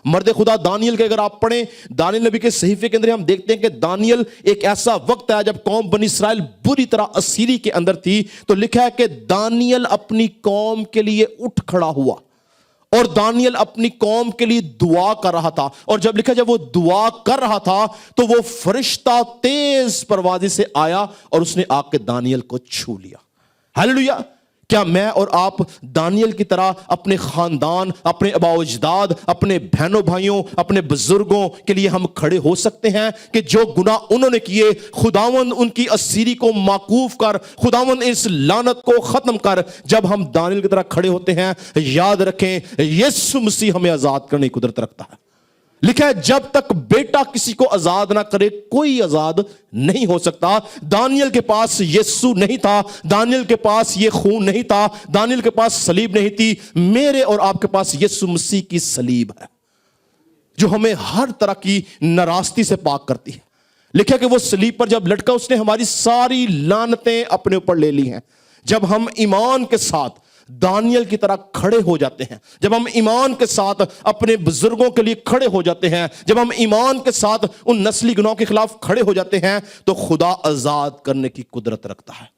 مرد خدا دانیل کے اگر آپ پڑھیں، دانیل نبی کے صحیفے کے اندر ہم دیکھتے ہیں کہ دانیل ایک ایسا وقت ہے جب قوم بنی اسرائیل بری طرح اسیری کے اندر تھی، تو لکھا ہے کہ دانیل اپنی قوم کے لیے اٹھ کھڑا ہوا اور دانیل اپنی قوم کے لیے دعا کر رہا تھا، اور جب لکھا جب وہ دعا کر رہا تھا تو وہ فرشتہ تیز پروازی سے آیا اور اس نے آ کے دانیل کو چھو لیا۔ ہاللیلویہ! کیا میں اور آپ دانیل کی طرح اپنے خاندان، اپنے آباء و اجداد، اپنے بہنوں بھائیوں، اپنے بزرگوں کے لیے ہم کھڑے ہو سکتے ہیں کہ جو گناہ انہوں نے کیے، خداوند ان کی اسیری کو معکوف کر، خداوند اس لعنت کو ختم کر؟ جب ہم دانیل کی طرح کھڑے ہوتے ہیں، یاد رکھیں یسوع مسیح ہمیں آزاد کرنے کی قدرت رکھتا ہے۔ لکھا ہے جب تک بیٹا کسی کو آزاد نہ کرے کوئی آزاد نہیں ہو سکتا۔ دانیل کے پاس یسوع نہیں تھا، دانیل کے پاس یہ خون نہیں تھا، دانیل کے پاس صلیب نہیں تھی۔ میرے اور آپ کے پاس یسوع مسیح کی صلیب ہے جو ہمیں ہر طرح کی ناراستی سے پاک کرتی ہے۔ لکھا کہ وہ صلیب پر جب لٹکا، اس نے ہماری ساری لعنتیں اپنے اوپر لے لی ہیں۔ جب ہم ایمان کے ساتھ دانیل کی طرح کھڑے ہو جاتے ہیں، جب ہم ایمان کے ساتھ اپنے بزرگوں کے لیے کھڑے ہو جاتے ہیں، جب ہم ایمان کے ساتھ ان نسلی گناہوں کے خلاف کھڑے ہو جاتے ہیں، تو خدا آزاد کرنے کی قدرت رکھتا ہے۔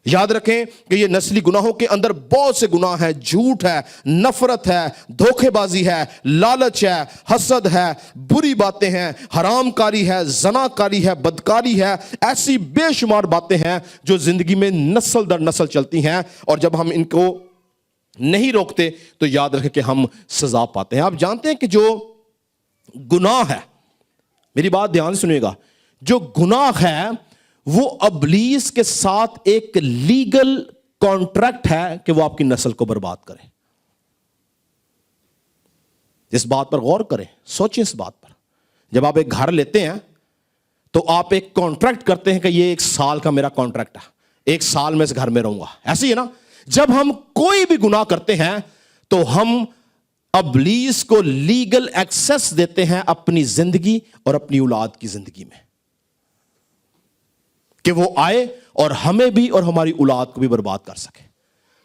یاد رکھیں کہ یہ نسلی گناہوں کے اندر بہت سے گناہ ہیں، جھوٹ ہے، نفرت ہے، دھوکے بازی ہے، لالچ ہے، حسد ہے، بری باتیں ہیں، حرام کاری ہے، زنا کاری ہے، بدکاری ہے، ایسی بے شمار باتیں ہیں جو زندگی میں نسل در نسل چلتی ہیں، اور جب ہم ان کو نہیں روکتے تو یاد رکھیں کہ ہم سزا پاتے ہیں۔ آپ جانتے ہیں کہ جو گناہ ہے، میری بات دھیان سے سنیے گا، جو گناہ ہے وہ ابلیس کے ساتھ ایک لیگل کانٹریکٹ ہے کہ وہ آپ کی نسل کو برباد کرے۔ اس بات پر غور کریں، سوچیں اس بات پر۔ جب آپ ایک گھر لیتے ہیں تو آپ ایک کانٹریکٹ کرتے ہیں کہ یہ 1 سال کا میرا کانٹریکٹ ہے، 1 سال میں اس گھر میں رہوں گا، ایسے ہی ہے نا؟ جب ہم کوئی بھی گناہ کرتے ہیں تو ہم ابلیس کو لیگل ایکسس دیتے ہیں اپنی زندگی اور اپنی اولاد کی زندگی میں، کہ وہ آئے اور ہمیں بھی اور ہماری اولاد کو بھی برباد کر سکے۔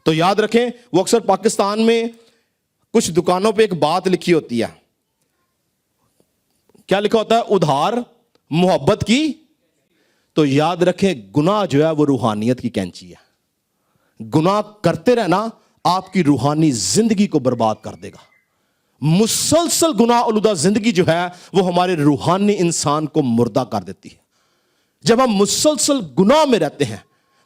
تو یاد رکھیں، وہ اکثر پاکستان میں کچھ دکانوں پہ ایک بات لکھی ہوتی ہے، کیا لکھا ہوتا ہے؟ ادھار محبت کی۔ تو یاد رکھیں گناہ جو ہے وہ روحانیت کی کینچی ہے۔ گناہ کرتے رہنا آپ کی روحانی زندگی کو برباد کر دے گا۔ مسلسل گناہ آلودہ زندگی جو ہے وہ ہمارے روحانی انسان کو مردہ کر دیتی ہے۔ جب ہم مسلسل گناہ میں رہتے ہیں،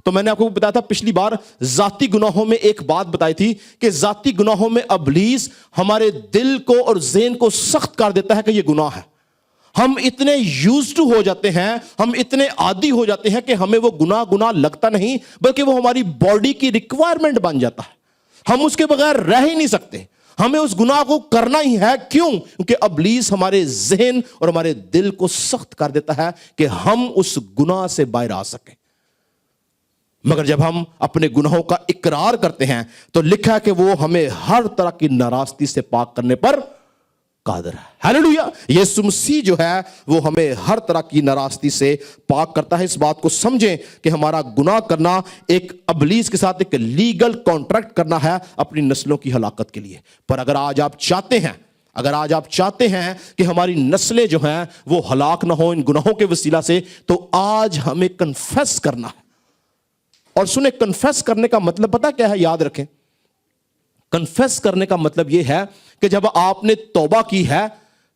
تو میں نے آپ کو بتایا تھا پچھلی بار، ذاتی گناہوں میں ایک بات بتائی تھی کہ ذاتی گناہوں میں ابلیس ہمارے دل کو اور ذہن کو سخت کر دیتا ہے کہ یہ گناہ ہے۔ ہم اتنے یوزڈ ٹو ہو جاتے ہیں، ہم اتنے عادی ہو جاتے ہیں کہ ہمیں وہ گناہ لگتا نہیں، بلکہ وہ ہماری باڈی کی ریکوائرمنٹ بن جاتا ہے۔ ہم اس کے بغیر رہ ہی نہیں سکتے، ہمیں اس گناہ کو کرنا ہی ہے۔ کیوں؟ کیونکہ ابلیس ہمارے ذہن اور ہمارے دل کو سخت کر دیتا ہے کہ ہم اس گناہ سے باہر آ سکیں۔ مگر جب ہم اپنے گناہوں کا اقرار کرتے ہیں تو لکھا ہے کہ وہ ہمیں ہر طرح کی ناراستی سے پاک کرنے پر قادر ہے۔ ہاللیلویہ! یسوع مسیح جو ہے وہ ہمیں ہر طرح کی ناراستی سے پاک کرتا ہے۔ اس بات کو سمجھیں کہ ہمارا گناہ کرنا ایک ابلیس کے ساتھ ایک لیگل کانٹریکٹ کرنا ہے اپنی نسلوں کی ہلاکت کے لیے۔ پر اگر آج آپ چاہتے ہیں کہ ہماری نسلیں جو ہیں وہ ہلاک نہ ہوں ان گناہوں کے وسیلہ سے، تو آج ہمیں کنفیس کرنا ہے۔ اور سنیں، کنفیس کرنے کا مطلب پتہ کیا ہے؟ یاد رکھیں، کنفیس کرنے کا مطلب یہ ہے کہ جب آپ نے توبہ کی ہے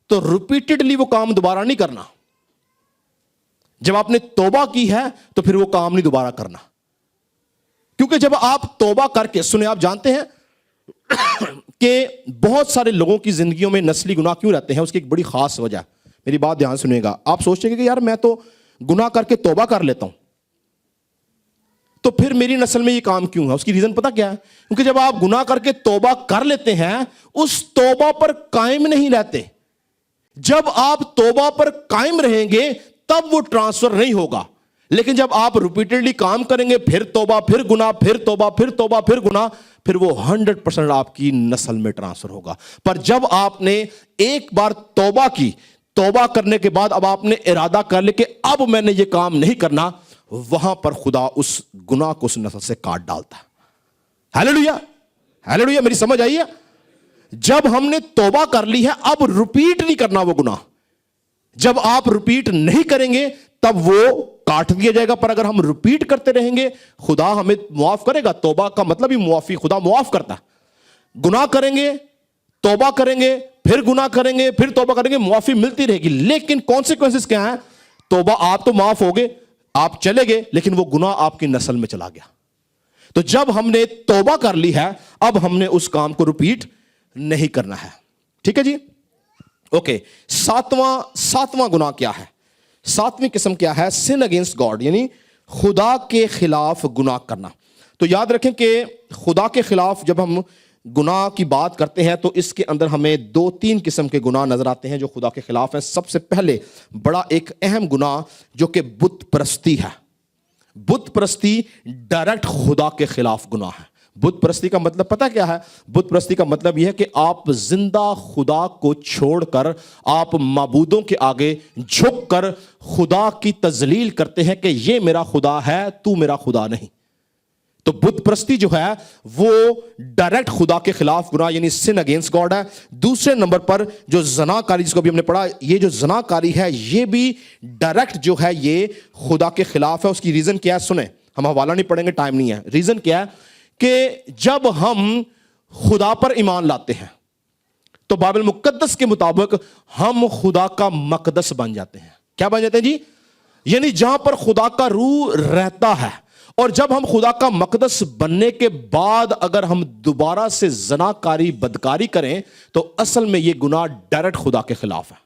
تو ریپیٹڈلی وہ کام دوبارہ نہیں کرنا۔ جب آپ نے توبہ کی ہے تو پھر وہ کام نہیں دوبارہ کرنا، کیونکہ جب آپ توبہ کر کے، سنیں، آپ جانتے ہیں کہ بہت سارے لوگوں کی زندگیوں میں نسلی گناہ کیوں رہتے ہیں؟ اس کی ایک بڑی خاص وجہ ہے۔ میری بات دھیان سنیے گا۔ آپ سوچتے ہیں کہ یار میں تو گناہ کر کے توبہ کر لیتا ہوں، تو پھر میری نسل میں یہ کام کیوں ہے؟ اس کی ریزن پتہ کیا ہے؟ کیونکہ جب آپ گناہ کر کے توبہ کر لیتے ہیں، اس توبہ پر قائم نہیں رہتے۔ جب آپ توبہ پر قائم رہیں گے تب وہ ٹرانسفر نہیں ہوگا۔ لیکن جب آپ ریپیٹڈلی کام کریں گے، پھر توبہ، پھر گناہ، پھر توبہ، پھر توبہ، پھر گناہ، پھر وہ 100% آپ کی نسل میں ٹرانسفر ہوگا. پر جب آپ نے ایک بار توبہ کی، توبہ کرنے کے بعد اب آپ نے ارادہ کر لیا کہ اب میں نے یہ کام نہیں کرنا، وہاں پر خدا اس گناہ کو اس نسل سے کاٹ ڈالتا ہے. ہیلیلویا، ہیلیلویا، میری سمجھ آئی ہے؟ جب ہم نے توبہ کر لی ہے، اب ریپیٹ نہیں کرنا وہ گناہ. جب آپ ریپیٹ نہیں کریں گے تب وہ کاٹ دیا جائے گا. پر اگر ہم ریپیٹ کرتے رہیں گے، خدا ہمیں معاف کرے گا. توبہ کا مطلب ہی معافی، خدا معاف کرتا ہے. گناہ کریں گے، توبہ کریں گے، پھر گناہ کریں گے، پھر توبہ کریں گے، معافی ملتی رہے گی. لیکن کانسیکوینسز کیا ہیں؟ توبہ آپ تو معاف ہو گئے، آپ چلے گئے، لیکن وہ گناہ آپ کی نسل میں چلا گیا. تو جب ہم نے توبہ کر لی ہے، اب ہم نے اس کام کو ریپیٹ نہیں کرنا ہے. ٹھیک ہے جی، اوکے. ساتواں گناہ کیا ہے؟ ساتویں قسم کیا ہے؟ سن اگینسٹ گاڈ، یعنی خدا کے خلاف گناہ کرنا. تو یاد رکھیں کہ خدا کے خلاف جب ہم گناہ کی بات کرتے ہیں تو اس کے اندر ہمیں 2-3 قسم کے گناہ نظر آتے ہیں جو خدا کے خلاف ہیں. سب سے پہلے بڑا ایک اہم گناہ جو کہ بت پرستی ہے. بت پرستی ڈائریکٹ خدا کے خلاف گناہ ہے. بت پرستی کا مطلب پتہ کیا ہے؟ بت پرستی کا مطلب یہ ہے کہ آپ زندہ خدا کو چھوڑ کر آپ معبودوں کے آگے جھک کر خدا کی تذلیل کرتے ہیں کہ یہ میرا خدا ہے، تو میرا خدا نہیں. تو بت پرستی جو ہے وہ ڈائریکٹ خدا کے خلاف گناہ یعنی سن اگینسٹ گاڈ ہے. دوسرے نمبر پر جو زناکاری، جس کو بھی ہم نے پڑھا، یہ جو زناکاری ہے یہ بھی ڈائریکٹ جو ہے یہ خدا کے خلاف ہے. اس کی ریزن کیا ہے؟ سنیں، ہم حوالہ نہیں پڑھیں گے، ٹائم نہیں ہے. ریزن کیا ہے کہ جب ہم خدا پر ایمان لاتے ہیں تو بائبل مقدس کے مطابق ہم خدا کا مقدس بن جاتے ہیں. کیا بن جاتے ہیں جی؟ یعنی جہاں پر خدا کا روح رہتا ہے. اور جب ہم خدا کا مقدس بننے کے بعد اگر ہم دوبارہ سے زناکاری، بدکاری کریں تو اصل میں یہ گناہ ڈائریکٹ خدا کے خلاف ہے.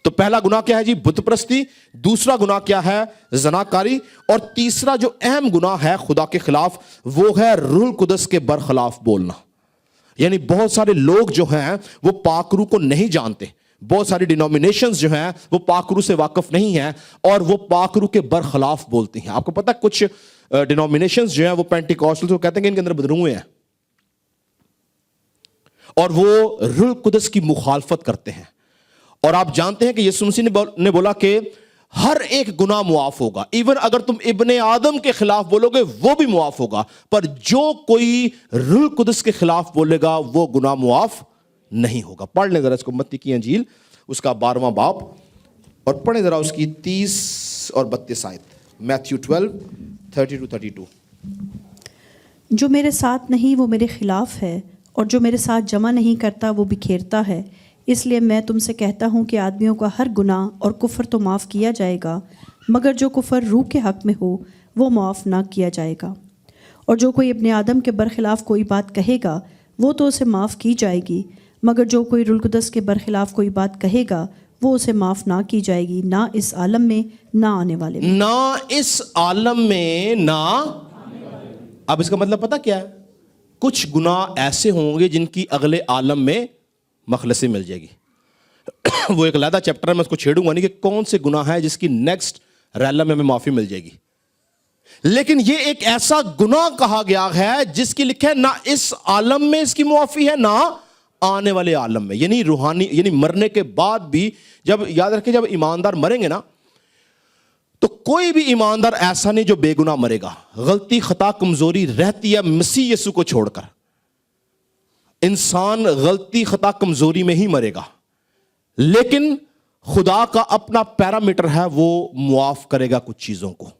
تو پہلا گناہ کیا ہے جی؟ بت پرستی. دوسرا گناہ کیا ہے؟ زناکاری. اور تیسرا جو اہم گناہ ہے خدا کے خلاف وہ ہے روح القدس کے برخلاف بولنا. یعنی بہت سارے لوگ جو ہیں وہ پاک روح کو نہیں جانتے. بہت ساری ڈینومینیشنز جو ہیں وہ پاک روح سے واقف نہیں ہیں اور وہ پاک روح کے برخلاف بولتی ہیں. آپ کو پتہ ہے کچھ ڈینومینیشنز جو ہیں وہ پینٹیکوسٹل کو کہتے ہیں کہ ان کے اندر بدروئے ہیں اور وہ روح القدس کی مخالفت کرتے ہیں. اور آپ جانتے ہیں کہ یسوع مسیح نے بولا کہ ہر ایک گناہ معاف ہوگا. ایون اگر تم ابن آدم کے خلاف بولو گے وہ بھی معاف ہوگا، پر جو کوئی روح القدس کے خلاف بولے گا وہ گناہ معاف نہیں ہوگا. پڑھ لیں ذرا اس کو، متی کی انجیل اس کا 12واں باب، اور پڑھیں ذرا اس کی 30 اور 32 آیت. میتھیو 12:30-32. جو میرے ساتھ نہیں وہ میرے خلاف ہے، اور جو میرے ساتھ جمع نہیں کرتا وہ بکھیرتا ہے. اس لیے میں تم سے کہتا ہوں کہ آدمیوں کا ہر گناہ اور کفر تو معاف کیا جائے گا، مگر جو کفر روح کے حق میں ہو وہ معاف نہ کیا جائے گا. اور جو کوئی ابن آدم کے برخلاف کوئی بات کہے گا وہ تو اسے معاف کی جائے گی، مگر جو کوئی روح القدس کے برخلاف کوئی بات کہے گا وہ اسے معاف نہ کی جائے گی، نہ اس عالم میں نہ آنے والے میں. نہ اس عالم میں نہ. اب اس کا مطلب پتہ کیا ہے؟ کچھ گناہ ایسے ہوں گے جن کی اگلے عالم میں مخلصی مل جائے گی. وہ ایک علیحدہ چیپٹر میں اس کو چھیڑوں گا نہیں کہ کون سے گناہ ہے جس کی نیکسٹ ریلم میں ہمیں معافی مل جائے گی. لیکن یہ ایک ایسا گناہ کہا گیا ہے جس کی لکھا ہے نہ اس عالم میں اس کی معافی ہے نہ آنے والے عالم میں. یعنی روحانی، یعنی مرنے کے بعد بھی. جب یاد رکھیں جب ایماندار مریں گے نا تو کوئی بھی ایماندار ایسا نہیں جو بے گناہ مرے گا. غلطی، خطا، کمزوری رہتی ہے مسیح یسوع کو چھوڑ کر. انسان غلطی، خطا، کمزوری میں ہی مرے گا، لیکن خدا کا اپنا پیرامیٹر ہے، وہ معاف کرے گا کچھ چیزوں کو.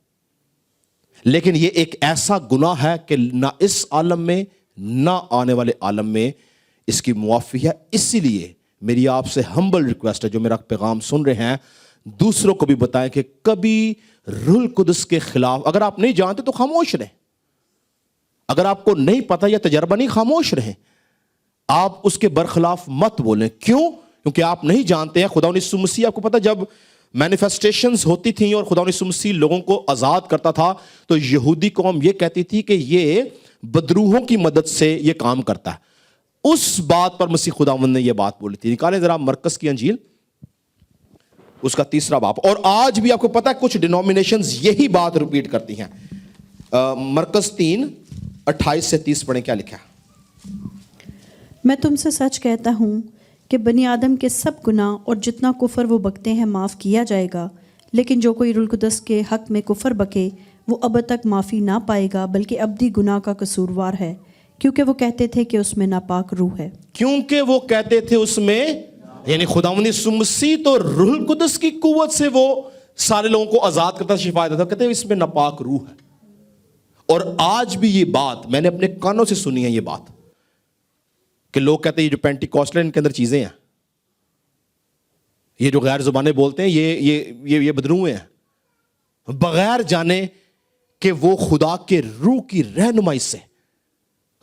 لیکن یہ ایک ایسا گناہ ہے کہ نہ اس عالم میں نہ آنے والے عالم میں اس کی معافی ہے. اسی لیے میری آپ سے ہمبل ریکویسٹ ہے، جو میرا پیغام سن رہے ہیں دوسروں کو بھی بتائیں کہ کبھی روح القدس کے خلاف، اگر آپ نہیں جانتے تو خاموش رہیں. اگر آپ کو نہیں پتہ یا تجربہ نہیں، خاموش رہیں. آپ اس کے برخلاف مت بولیں. کیوں؟ کیونکہ آپ نہیں جانتے ہیں. خدا یسوع مسیح، آپ کو پتہ جب مینیفیسٹیشنز ہوتی تھیں اور خدا یسوع مسیح لوگوں کو آزاد کرتا تھا تو یہودی قوم یہ کہتی تھی کہ یہ بدروحوں کی مدد سے یہ کام کرتا ہے. اس بات پر مسیح خداوند نے یہ بات بولی تھی. نکالیں ذرا مرکز کی انجیل اس کا 3 باب. اور آج بھی آپ کو پتا ہے کچھ ڈینومینیشنز یہی بات ریپیٹ کرتی ہیں. مرکز 3:28 سے 30 پڑھیں کیا لکھا ہے. میں تم سے سچ کہتا ہوں کہ بنی آدم کے سب گناہ اور جتنا کفر وہ بکتے ہیں معاف کیا جائے گا، لیکن جو کوئی روح القدس کے حق میں کفر بکے وہ اب تک معافی نہ پائے گا بلکہ ابدی گناہ کا قصوروار ہے، کیونکہ وہ کہتے تھے کہ اس میں ناپاک روح ہے. کیونکہ وہ کہتے تھے اس میں، یعنی خداوند یسوع مسیح تو روح القدس کی قوت سے وہ سارے لوگوں کو آزاد کرتا، شفا دیتا، کہتے ہیں اس میں ناپاک روح ہے. اور آج بھی یہ بات میں نے اپنے کانوں سے سنی ہے، یہ بات کہ لوگ کہتے ہیں یہ جو پینٹیکوسٹل ان کے اندر چیزیں ہیں، یہ جو غیر زبانیں بولتے ہیں، یہ بدروئے ہیں، بغیر جانے کہ وہ خدا کے روح کی رہنمائی سے،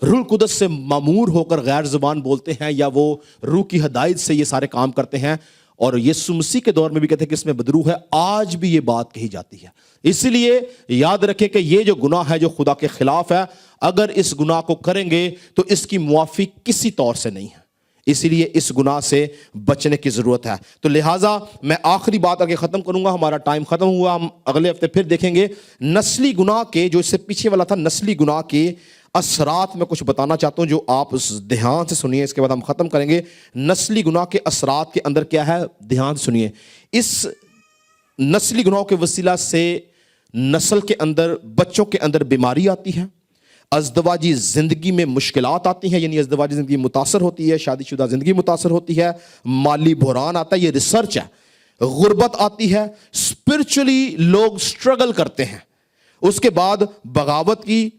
روح القدس سے مامور ہو کر غیر زبان بولتے ہیں، یا وہ روح کی ہدایت سے یہ سارے کام کرتے ہیں. اور یسوع مسیح کے دور میں بھی کہتے ہیں کہ اس میں بدرو ہے. آج بھی یہ بات کہی جاتی ہے. اس لیے یاد رکھیں کہ یہ جو گناہ ہے جو خدا کے خلاف ہے، اگر اس گناہ کو کریں گے تو اس کی معافی کسی طور سے نہیں ہے. اسی لیے اس گناہ سے بچنے کی ضرورت ہے. تو لہٰذا میں آخری بات آگے ختم کروں گا، ہمارا ٹائم ختم ہوا. ہم اگلے ہفتے پھر دیکھیں گے نسلی گناہ کے، جو اس سے پیچھے والا تھا نسلی گناہ کے اثرات میں کچھ بتانا چاہتا ہوں جو آپ اس دھیان سے سنیے. اس کے بعد ہم ختم کریں گے. نسلی گناہ کے اثرات کے اندر کیا ہے، دھیان سے سنیے. اس نسلی گناہوں کے وسیلہ سے نسل کے اندر، بچوں کے اندر بیماری آتی ہے، ازدواجی زندگی میں مشکلات آتی ہیں، یعنی ازدواجی زندگی متاثر ہوتی ہے، شادی شدہ زندگی متاثر ہوتی ہے، مالی بحران آتا ہے، یہ ریسرچ ہے. غربت آتی ہے، اسپرچولی لوگ سٹرگل کرتے ہیں. اس کے بعد بغاوت کی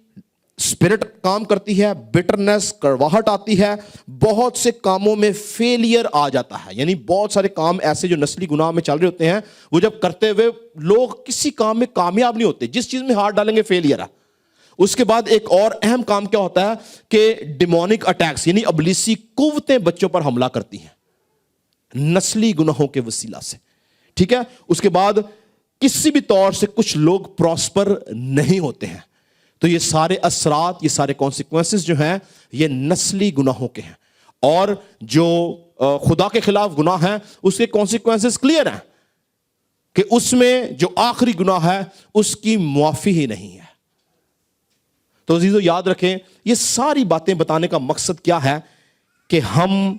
اسپرٹ کام کرتی ہے، بٹرنس، کڑواہٹ آتی ہے، بہت سے کاموں میں فیلئر آ جاتا ہے. یعنی بہت سارے کام ایسے جو نسلی گناہ میں چل رہے ہوتے ہیں، وہ جب کرتے ہوئے لوگ کسی کام میں کامیاب نہیں ہوتے، جس چیز میں ہاتھ ڈالیں گے فیلئر ہے. اس کے بعد ایک اور اہم کام کیا ہوتا ہے کہ ڈیمونک اٹیکس، یعنی ابلیسی قوتیں بچوں پر حملہ کرتی ہیں نسلی گناہوں کے وسیلہ سے. ٹھیک ہے. اس کے بعد کسی بھی طور سے کچھ لوگ پراسپر نہیں ہوتے ہیں. تو یہ سارے اثرات، یہ سارے کانسیکوینسز جو ہیں یہ نسلی گناہوں کے ہیں. اور جو خدا کے خلاف گناہ ہیں اس کے کانسیکوینسز کلیئر ہیں کہ اس میں جو آخری گناہ ہے اس کی معافی ہی نہیں ہے. تو عزیزو یاد رکھیں، یہ ساری باتیں بتانے کا مقصد کیا ہے کہ ہم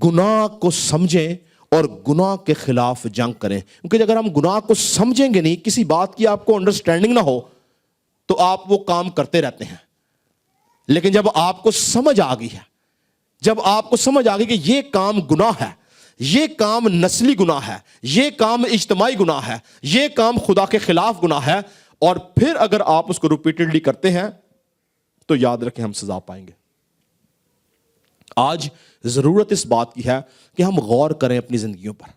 گناہ کو سمجھیں اور گناہ کے خلاف جنگ کریں. کیونکہ اگر ہم گناہ کو سمجھیں گے نہیں، کسی بات کی آپ کو انڈرسٹینڈنگ نہ ہو، تو آپ وہ کام کرتے رہتے ہیں. لیکن جب آپ کو سمجھ آ گئی ہے، جب آپ کو سمجھ آ گئی کہ یہ کام گناہ ہے، یہ کام نسلی گناہ ہے، یہ کام اجتماعی گناہ ہے، یہ کام خدا کے خلاف گناہ ہے، اور پھر اگر آپ اس کو ریپیٹڈلی کرتے ہیں تو یاد رکھیں ہم سزا پائیں گے. آج ضرورت اس بات کی ہے کہ ہم غور کریں اپنی زندگیوں پر.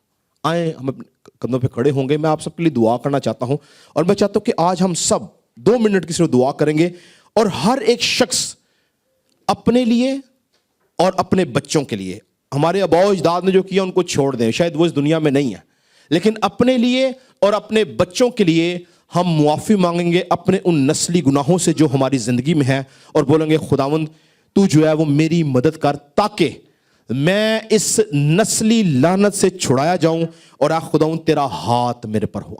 آئیں ہم اپنے قدموں پہ کھڑے ہوں گے. میں آپ سب کے لیے دعا کرنا چاہتا ہوں، اور میں چاہتا ہوں کہ آج ہم سب 2 منٹ کی صرف دعا کریں گے، اور ہر ایک شخص اپنے لیے اور اپنے بچوں کے لیے، ہمارے آباء و اجداد نے جو کیا ان کو چھوڑ دیں، شاید وہ اس دنیا میں نہیں ہے، لیکن اپنے لیے اور اپنے بچوں کے لیے ہم معافی مانگیں گے اپنے ان نسلی گناہوں سے جو ہماری زندگی میں ہیں، اور بولیں گے خداوند تو جو ہے وہ میری مدد کر تاکہ میں اس نسلی لعنت سے چھڑایا جاؤں، اور اے خداوند تیرا ہاتھ میرے پر ہو.